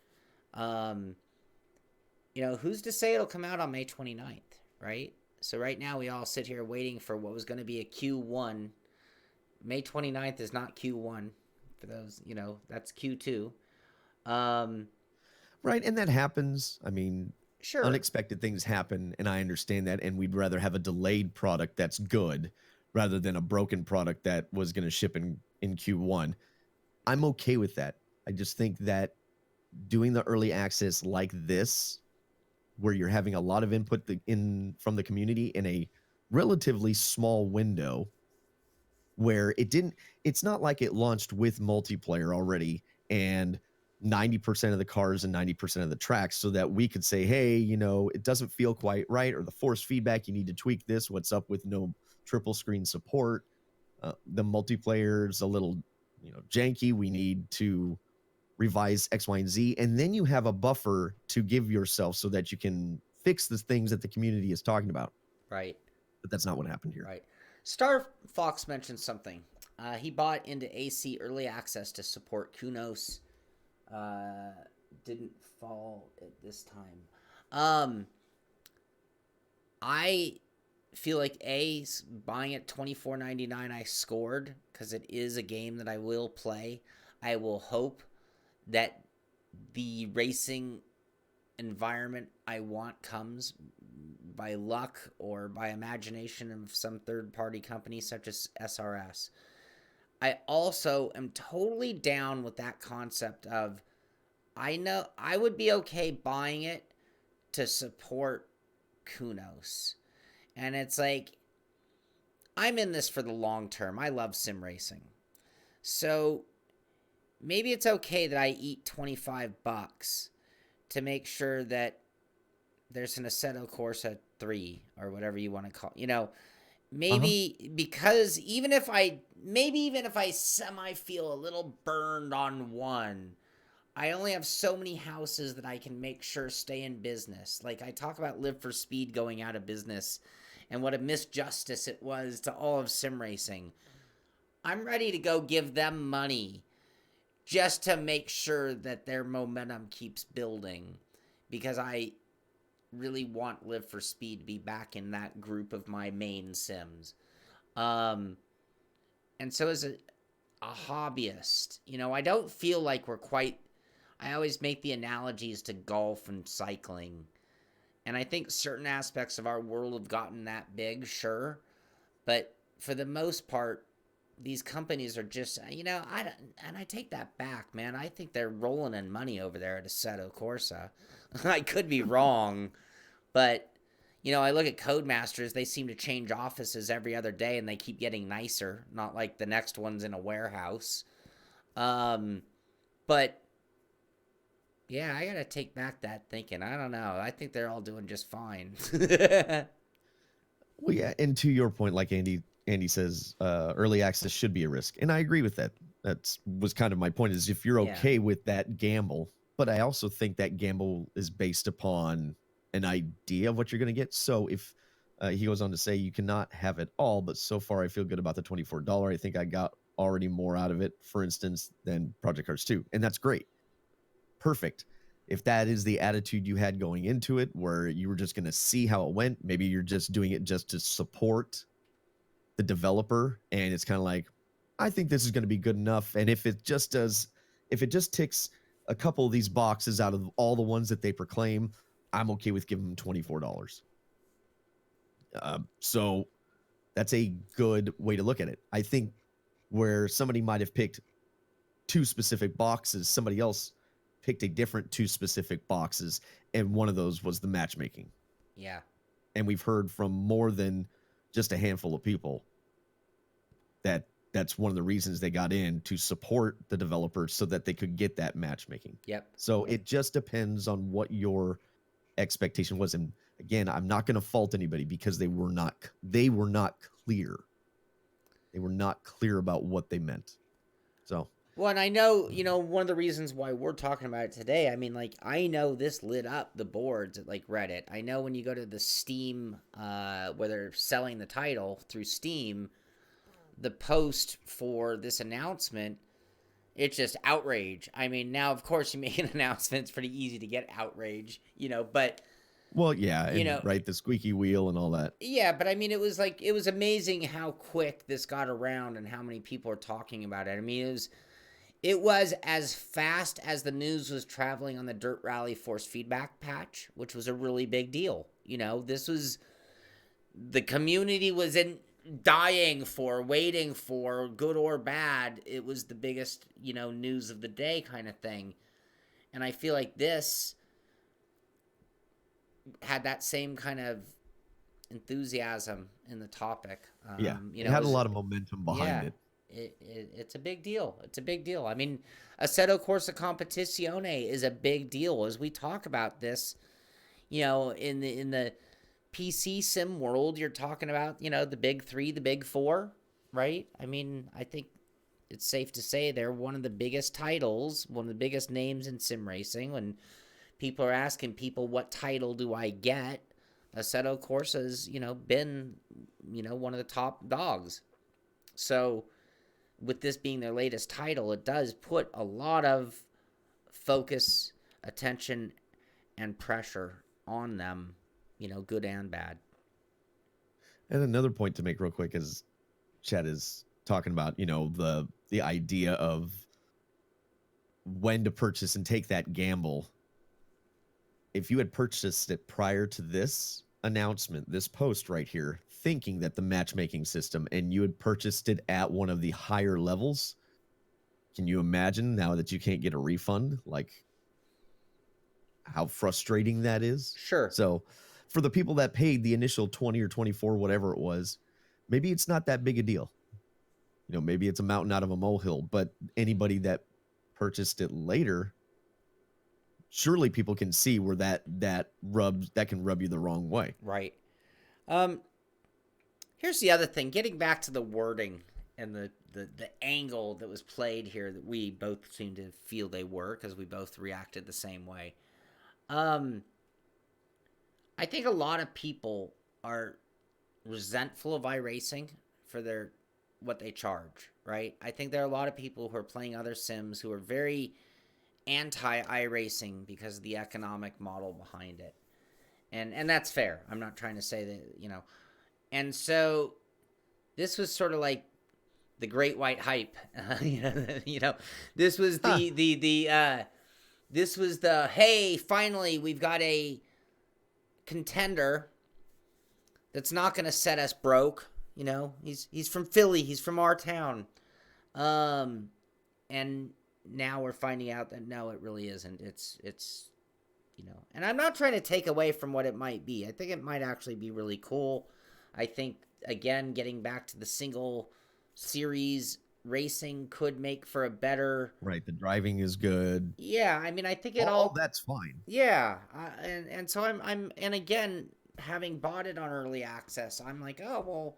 Who's to say it'll come out on May 29th, right? So right now we all sit here waiting for what was going to be a Q1. May 29th is not Q1 for those, that's Q2. right, and that happens. I mean, Sure. unexpected things happen, and I understand that, and we'd rather have a delayed product that's good rather than a broken product that was going to ship in Q1. I'm okay with that. I just think that doing the early access like this, where you're having a lot of input from the community in a relatively small window, where it's not like it launched with multiplayer already and 90% of the cars and 90% of the tracks, so that we could say, hey, it doesn't feel quite right, or the force feedback, you need to tweak this. What's up with no triple screen support? The multiplayer's a little, janky. We need to revise X, Y, and Z. And then you have a buffer to give yourself so that you can fix the things that the community is talking about. Right. But that's not what happened here. Right. Star Fox mentioned something. He bought into AC early access to support Kunos. Didn't fall at this time. I feel like buying it $24.99, I scored because it is a game that I will play. I will hope that the racing environment I want comes by luck or by imagination of some third-party company such as SRS. I also am totally down with that concept of, I know I would be okay buying it to support Kunos. And it's like, I'm in this for the long term. I love sim racing. So maybe it's okay that I eat $25 to make sure that there's an Assetto Corsa 3 or whatever you want to call it. Maybe because even if I semi feel a little burned on one, I only have so many houses that I can make sure stay in business. Like I talk about Live for Speed going out of business and what a misjustice it was to all of sim racing. I'm ready to go give them money just to make sure that their momentum keeps building, because I really want Live for Speed to be back in that group of my main sims. And so as a hobbyist, I don't feel like we're quite... I always make the analogies to golf and cycling. And I think certain aspects of our world have gotten that big, sure. But for the most part, these companies are just, I take that back, man. I think they're rolling in money over there at Assetto Corsa. I could be wrong, but, I look at Codemasters, they seem to change offices every other day and they keep getting nicer, not like the next one's in a warehouse. But, yeah, I gotta take back that thinking. I don't know. I think they're all doing just fine. Well, yeah, and to your point, like Andy says, early access should be a risk, and I agree with that. That was kind of my point, is if you're okay with that gamble, but I also think that gamble is based upon an idea of what you're going to get. So if he goes on to say you cannot have it all, but so far I feel good about the $24. I think I got already more out of it, for instance, than Project Cars 2, and that's great. Perfect. If that is the attitude you had going into it, where you were just going to see how it went, maybe you're just doing it just to support the developer, and it's kind of like, I think this is going to be good enough, and if it just ticks a couple of these boxes out of all the ones that they proclaim, I'm okay with giving them $24. So that's a good way to look at it. I think where somebody might have picked two specific boxes, somebody else picked a different two specific boxes, and one of those was the matchmaking. Yeah. And we've heard from more than just a handful of people that that's one of the reasons they got in, to support the developers so that they could get that matchmaking. Yep. So it just depends on what your expectation was. And again, I'm not going to fault anybody because they were not clear. They were not clear about what they meant. So Well, and I know, one of the reasons why we're talking about it today, I mean, like, I know this lit up the boards at, like, Reddit. I know when you go to the Steam, where they're selling the title through Steam, the post for this announcement, it's just outrage. I mean, now, of course, you make an announcement, it's pretty easy to get outrage, but, Well, yeah, you and know, right, the squeaky wheel and all that. yeah, but I mean, it was amazing how quick this got around and how many people are talking about it. I mean, it was as fast as the news was traveling on the Dirt Rally Force feedback patch, which was a really big deal. This was the community was in dying for, waiting for, good or bad. It was the biggest, news of the day kind of thing. And I feel like this had that same kind of enthusiasm in the topic. Yeah, it had a lot of momentum behind yeah, it. it's a big deal. It's a big deal. I mean, Assetto Corsa Competizione is a big deal as we talk about this. In the PC sim world, you're talking about the big three, the big four, right? I mean, I think it's safe to say they're one of the biggest titles, one of the biggest names in sim racing. When people are asking people what title do I get, Assetto Corsa's been one of the top dogs. So with this being their latest title, it does put a lot of focus, attention, and pressure on them, good and bad. And another point to make real quick is Chad is talking about, the idea of when to purchase and take that gamble. If you had purchased it prior to this announcement, this post right here, thinking that the matchmaking system, and you had purchased it at one of the higher levels, can you imagine now that you can't get a refund, like how frustrating that is? Sure. So for the people that paid the initial 20 or 24, whatever it was, maybe it's not that big a deal. Maybe it's a mountain out of a molehill, but anybody that purchased it later, surely people can see where that can rub you the wrong way. Right. Here's the other thing, getting back to the wording and the angle that was played here that we both seem to feel they were, because we both reacted the same way. I think a lot of people are resentful of iRacing for what they charge, right? I think there are a lot of people who are playing other sims who are very anti iRacing because of the economic model behind it. And that's fair. I'm not trying to say that, And so this was sort of like the great white hype. This was this was the, hey, finally we've got a contender that's not going to set us broke. He's from Philly. He's from our town. And now we're finding out that no, it really isn't. It's and I'm not trying to take away from what it might be. I think it might actually be really cool. I think, again, getting back to the single series racing could make for a better... Right, the driving is good. Yeah, I mean, I think all that's fine. Yeah, and so I'm and again, having bought it on early access, I'm like, oh, well,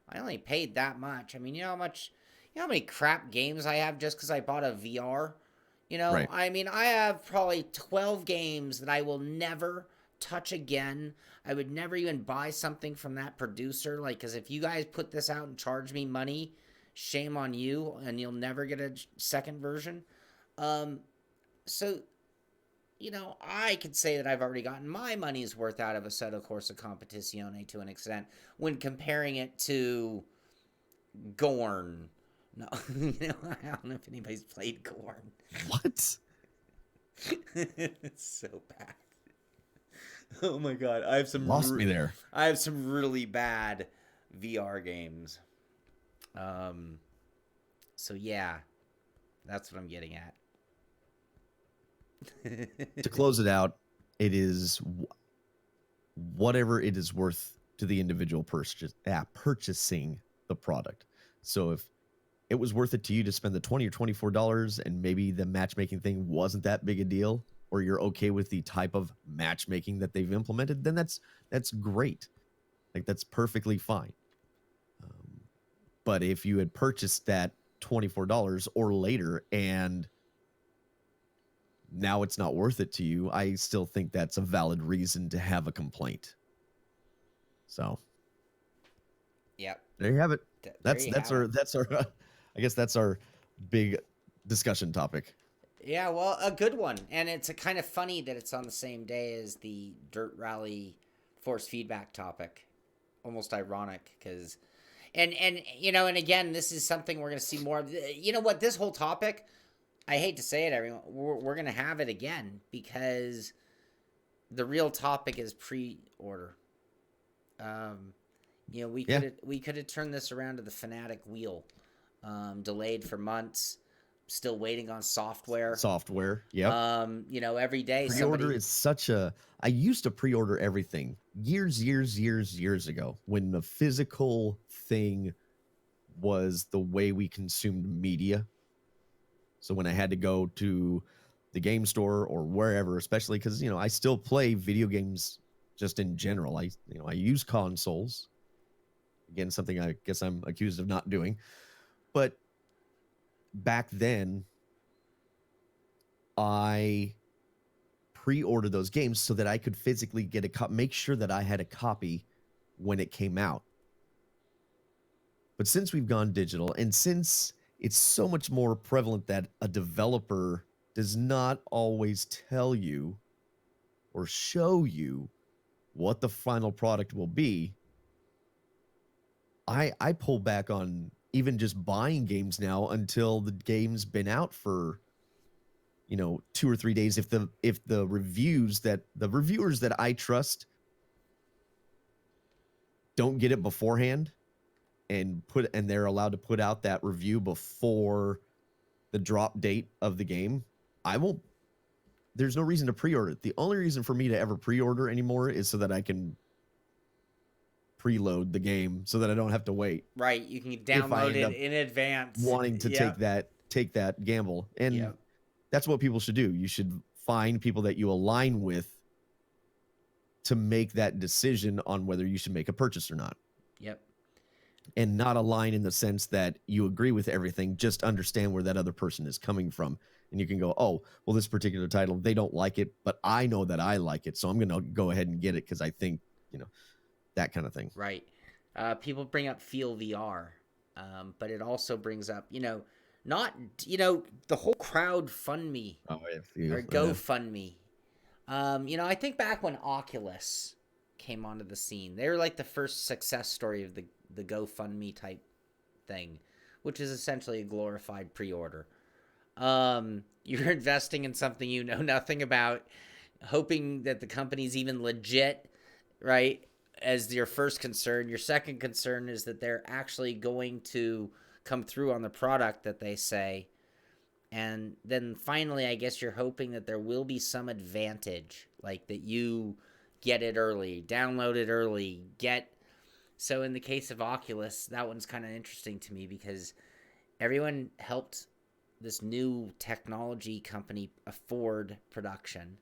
I only paid that much. I mean, how many crap games I have just because I bought a VR? Right. I mean, I have probably 12 games that I will never touch again. I would never even buy something from that producer. Like, because if you guys put this out and charge me money, shame on you, and you'll never get a second version. So, I could say that I've already gotten my money's worth out of Assetto Corsa Competizione to an extent when comparing it to Gorn. No, I don't know if anybody's played Gorn. What? It's so bad. Oh my god, I have some lost me there. I have some really bad VR games. So yeah, that's what I'm getting at. To close it out, it is whatever it is worth to the individual purchasing the product. So if it was worth it to you to spend the $20 or $24 and maybe the matchmaking thing wasn't that big a deal, or you're okay with the type of matchmaking that they've implemented, then that's great. Like, that's perfectly fine. But if you had purchased that $24 or later, and now it's not worth it to you, I still think that's a valid reason to have a complaint. So Yep. there you have it. There you have it. That's our I guess that's our big discussion topic. Yeah, well, a good one. And it's a kind of funny that it's on the same day as the Dirt Rally force feedback topic. Almost ironic because and you know, and again, this is something we're going to see more of. You know what, this whole topic, I hate to say it, everyone, we're going to have it again because the real topic is pre-order. You know, we could have turned this around to the Fanatic wheel, delayed for months, still waiting on software. Yep. You know, every day pre-order is such a. I used to pre-order everything years ago when the physical thing was the way we consumed media. So when I had to go to the game store or wherever, especially because, you know, I still play video games just in general. I use consoles. Again, something I guess I'm accused of not doing. But back then, I pre-ordered those games so that I could physically get make sure that I had a copy when it came out. But since we've gone digital, and since it's so much more prevalent that a developer does not always tell you or show you what the final product will be, I pull back on even just buying games now until the game's been out for, you know, 2 or 3 days. If the reviewers that I trust don't get it beforehand and they're allowed to put out that review before the drop date of the game, I won't. There's no reason to pre-order it. The only reason for me to ever pre-order anymore is so that I can preload the game so that I don't have to wait. Right, you can download it in advance. Wanting to take that gamble. And that's what people should do. You should find people that you align with to make that decision on whether you should make a purchase or not. Yep. And not align in the sense that you agree with everything, just understand where that other person is coming from. And you can go, oh, well, this particular title, they don't like it, but I know that I like it. So I'm going to go ahead and get it because I think, you know, that kind of thing. Right. People bring up Feel VR, but it also brings up, you know, the whole crowdfundme or GoFundMe. You know, I think back when Oculus came onto the scene, they were like the first success story of the GoFundMe type thing, which is essentially a glorified pre-order. You're investing in something you know nothing about, hoping that the company's even legit, right? As your first concern. Your second concern is that they're actually going to come through on the product that they say. And then finally, I guess you're hoping that there will be some advantage, like that you get it early, download it early, So in the case of Oculus, that one's kind of interesting to me because everyone helped this new technology company afford production.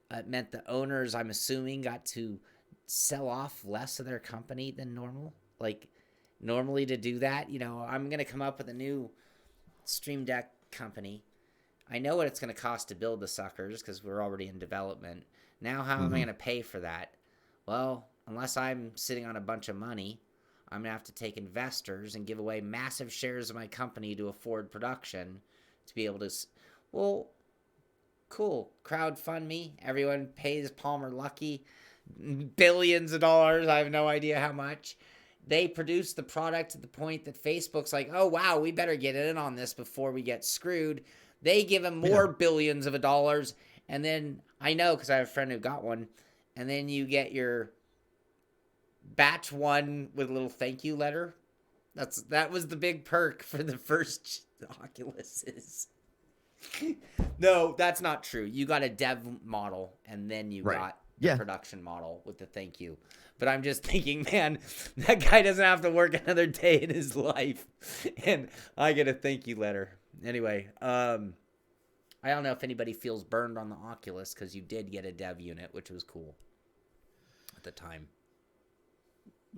It meant the owners, I'm assuming, got to sell off less of their company than normal. Like, normally to do that, you know, I'm going to come up with a new Stream Deck company. I know what it's going to cost to build the suckers because we're already in development. Now, how am I going to pay for that? Well, unless I'm sitting on a bunch of money, I'm going to have to take investors and give away massive shares of my company to afford production to be able to... Well, cool. Crowdfund me. Everyone pays Palmer Luckey billions of dollars. I have no idea how much. They produce the product to the point that Facebook's like, oh, wow, we better get in on this before we get screwed. They give them more billions of dollars. And then I know because I have a friend who got one. And then you get your batch one with a little thank you letter. That was the big perk for the first Oculuses. No, that's not true. You got a dev model and then you got the production model with the thank you. But I'm just thinking, man, that guy doesn't have to work another day in his life. And I get a thank you letter. Anyway, I don't know if anybody feels burned on the Oculus because you did get a dev unit, which was cool at the time.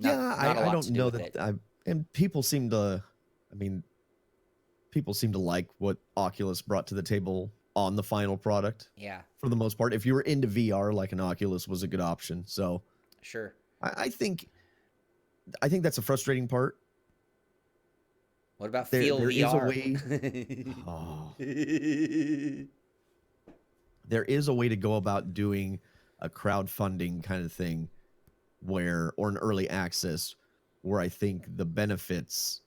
I don't know that. And people seem to, I mean, people seem to like what Oculus brought to the table on the final product. Yeah. For the most part, if you were into VR, like an Oculus was a good option. So Sure. I think that's a frustrating part. What about Feel There is a VR? way. Oh, there is a way to go about doing a crowdfunding kind of thing or an early access where I think the benefits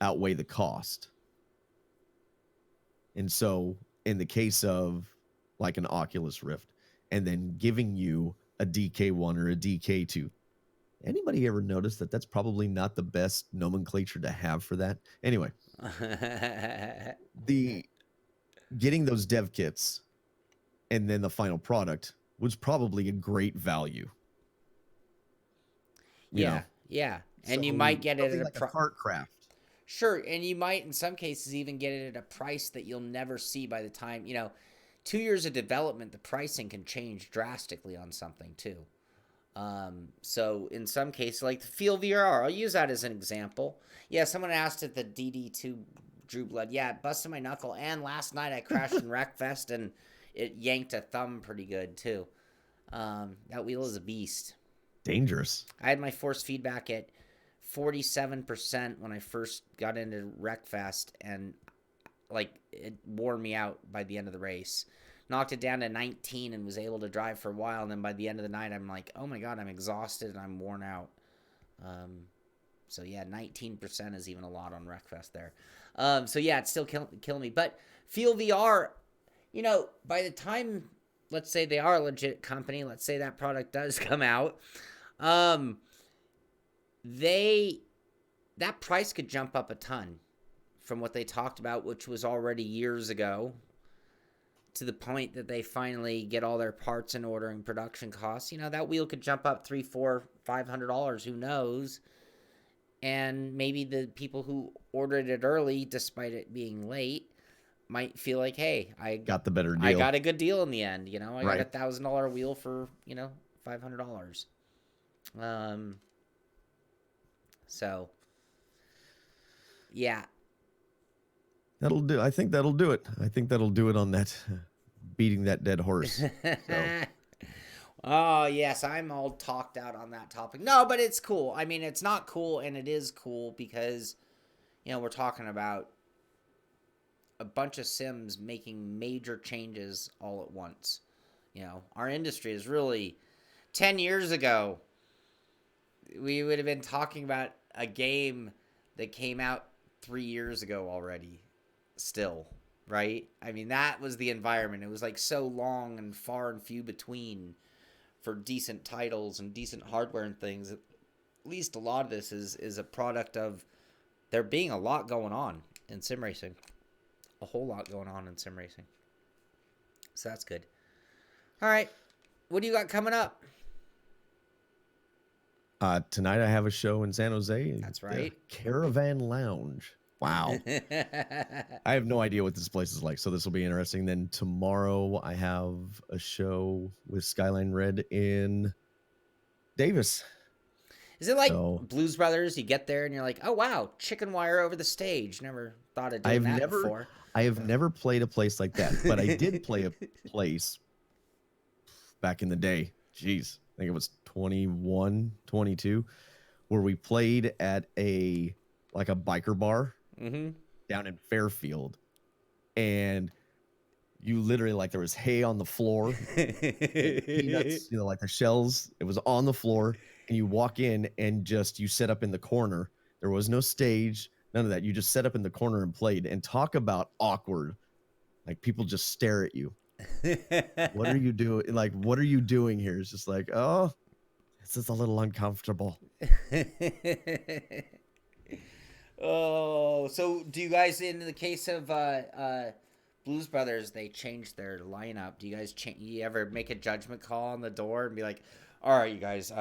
outweigh the cost. And so in the case of like an Oculus Rift and then giving you a DK1 or a DK2, anybody ever notice that that's probably not the best nomenclature to have for that? Anyway, the getting those dev kits and then the final product was probably a great value. You know? Yeah. And So you might get it at like a cart craft. Sure, and you might in some cases even get it at a price that you'll never see by the time, 2 years of development, the pricing can change drastically on something too. So in some cases, like the Feel VR, I'll use that as an example. Yeah, someone asked if the DD2 drew blood. Yeah, it busted my knuckle, and last night I crashed in Wreckfest and it yanked a thumb pretty good too. That wheel is a beast. Dangerous. I had my force feedback at 47% when I first got into Wreckfest, and like it wore me out by the end of the race. Knocked it down to 19 and was able to drive for a while, and then by the end of the night I'm like, oh my god, I'm exhausted and I'm worn out. So yeah, 19% is even a lot on Wreckfest there. So yeah, it's still killing me. But Feel VR, by the time, let's say they are a legit company, let's say that product does come out, that price could jump up a ton from what they talked about, which was already years ago, to the point that they finally get all their parts in order and production costs. That wheel could jump up $300, $400, $500, who knows? And maybe the people who ordered it early, despite it being late, might feel like, hey, I got the better deal. I got a good deal in the end. I right. got $1,000 wheel for $500. So yeah, that'll do. I think that'll do it. I think that'll do it on that beating that dead horse. So. Oh yes, I'm all talked out on that topic. No, but it's cool. I mean, it's not cool, and it is cool because we're talking about a bunch of sims making major changes all at once. Our industry is really 10 years ago. We would have been talking about a game that came out 3 years ago already. Still, right? I mean, that was the environment. It was like so long and far and few between for decent titles and decent hardware and things. At least a lot of this is a product of there being a lot going on in sim racing. A whole lot going on in sim racing. So that's good. All right. What do you got coming up? Tonight I have a show in San Jose. That's right. Caravan Lounge. Wow. I have no idea what this place is like, so this will be interesting. Then tomorrow I have a show with Skyline Red in Davis. Is it like Blues Brothers? You get there and you're like, oh wow, chicken wire over the stage. Never thought of doing that before. I have never played a place like that, but I did play a place back in the day. Jeez, I think it was 21, 22, where we played at a biker bar down in Fairfield, and you literally there was hay on the floor, peanuts, like the shells. It was on the floor, and you walk in and you set up in the corner. There was no stage, none of that. You just set up in the corner and played. And talk about awkward, like people just stare at you. What are you doing? What are you doing here? It's just like, oh, this is a little uncomfortable. Oh, so do you guys, in the case of Blues Brothers, they changed their lineup. Do you guys you ever make a judgment call on the door and be like, all right, you guys,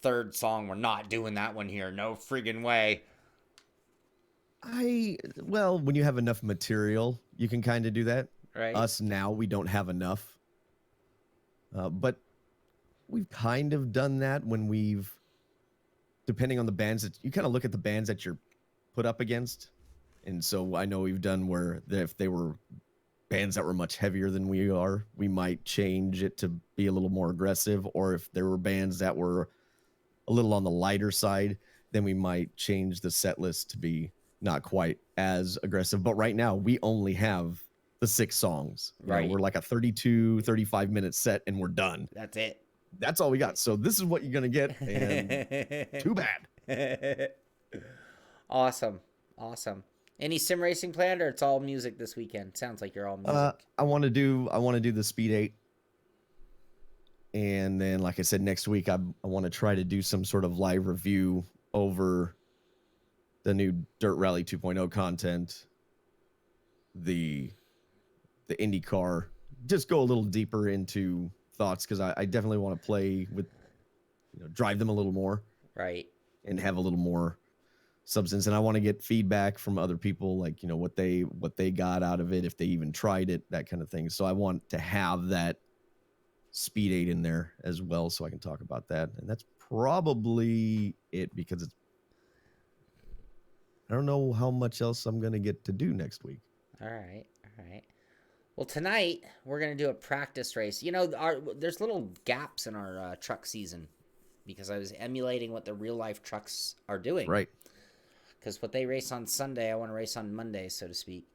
third song, we're not doing that one here. No friggin' way. Well, when you have enough material, you can kind of do that. Right. Us now, we don't have enough. But we've kind of done that when depending on the bands, that you kind of look at the bands that you're put up against And so I know we've done where if they were bands that were much heavier than we are, we might change it to be a little more aggressive. Or if there were bands that were a little on the lighter side, then we might change the set list to be not quite as aggressive. But right now we only have the 6 songs. Right. We're like a 32, 35-minute set and we're done. That's it. That's all we got. So this is what you're going to get. And too bad. Awesome. Any sim racing planned, or it's all music this weekend? Sounds like you're all music. I want to do the Speed 8. And then, like I said, next week I want to try to do some sort of live review over the new Dirt Rally 2.0 content, the IndyCar. Just go a little deeper into thoughts, because I definitely want to play with, drive them a little more, right, and have a little more substance. And I want to get feedback from other people, like what they got out of it, if they even tried it, that kind of thing. So I want to have that Speed 8 in there as well, so I can talk about that. And that's probably it, because I don't know how much else I'm gonna get to do next week. All right. Well, tonight we're gonna do a practice race. There's little gaps in our truck season, because I was emulating what the real life trucks are doing. Right. Because what they race on Sunday, I want to race on Monday, so to speak.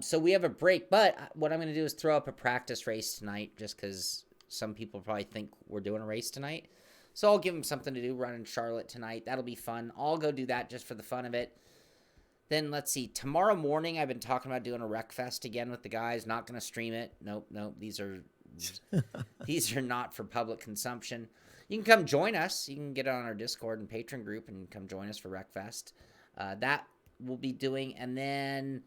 So we have a break, but what I'm going to do is throw up a practice race tonight, just because some people probably think we're doing a race tonight. So I'll give them something to do, run in Charlotte tonight. That'll be fun. I'll go do that just for the fun of it. Then let's see. Tomorrow morning, I've been talking about doing a RecFest again with the guys. Not going to stream it. Nope. These are not for public consumption. You can come join us. You can get on our Discord and Patreon group and come join us for RecFest. That we'll be doing. And then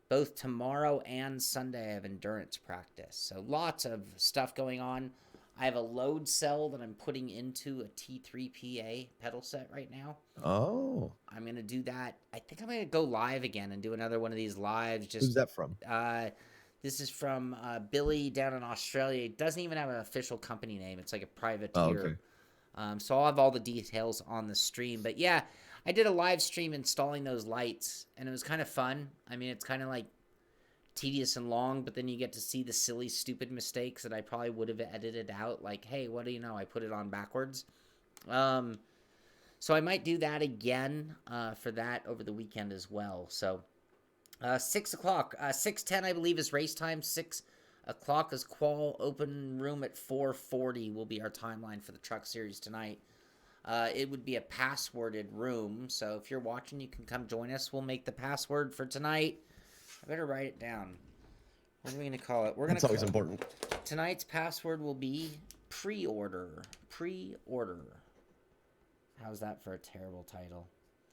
both tomorrow and Sunday, I have endurance practice. So lots of stuff going on. I have a load cell that I'm putting into a T3PA pedal set right now. Oh. I'm going to do that. I think I'm going to go live again and do another one of these lives. Who's that from? This is from Billy down in Australia. It doesn't even have an official company name. It's like a privateer. Oh, okay. So I'll have all the details on the stream. But yeah, I did a live stream installing those lights, and it was kind of fun. I mean, it's kind of like tedious and long, but then you get to see the silly, stupid mistakes that I probably would have edited out. Like, hey, what do you know? I put it on backwards. So I might do that again for that over the weekend as well. So 6 o'clock, 6:10, I believe, is race time. 6 o'clock is qual. Open room at 4:40 will be our timeline for the truck series tonight. It would be a passworded room, so if you're watching, you can come join us. We'll make the password for tonight. I better write it down. What are we going to call it? That's always important. Tonight's password will be pre-order. Pre-order. How's that for a terrible title?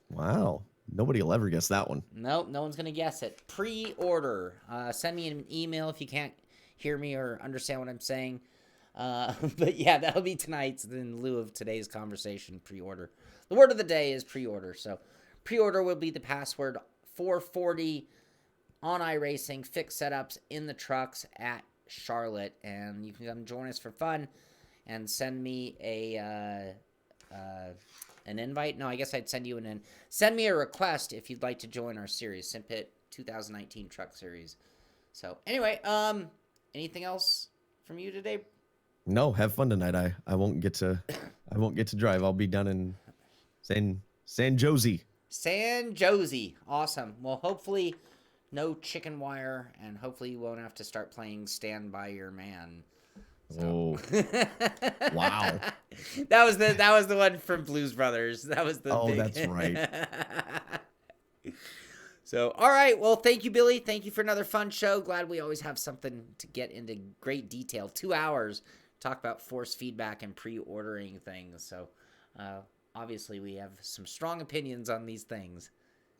Wow. Nobody will ever guess that one. Nope, no one's going to guess it. Pre-order. Send me an email if you can't hear me or understand what I'm saying. But yeah, that'll be tonight's in lieu of today's conversation. Pre-order. The word of the day is pre-order. So pre-order will be the password. 4:40 on iRacing, fixed setups in the trucks at Charlotte, and you can come join us for fun and send me an invite. No, I guess I'd send you send me a request if you'd like to join our series, SImpit 2019 Truck Series. So anyway, anything else from you today? No, have fun tonight. I won't get to drive. I'll be down in San Jose. San Jose. Awesome. Well, hopefully no chicken wire, and hopefully you won't have to start playing Stand By Your Man. So. Oh. Wow. That was the one from Blues Brothers. That was the big... that's right. So, all right. Well, thank you, Billy. Thank you for another fun show. Glad we always have something to get into great detail. 2 hours, talk about force feedback and pre-ordering things. So, obviously, we have some strong opinions on these things.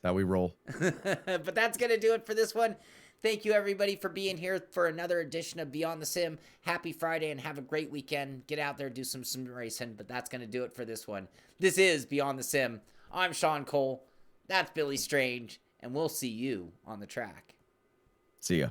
That we roll. But that's going to do it for this one. Thank you, everybody, for being here for another edition of Beyond the Sim. Happy Friday and have a great weekend. Get out there, do some sim racing. But that's going to do it for this one. This is Beyond the Sim. I'm Shaun Cole. That's Billy Strange. And we'll see you on the track. See ya.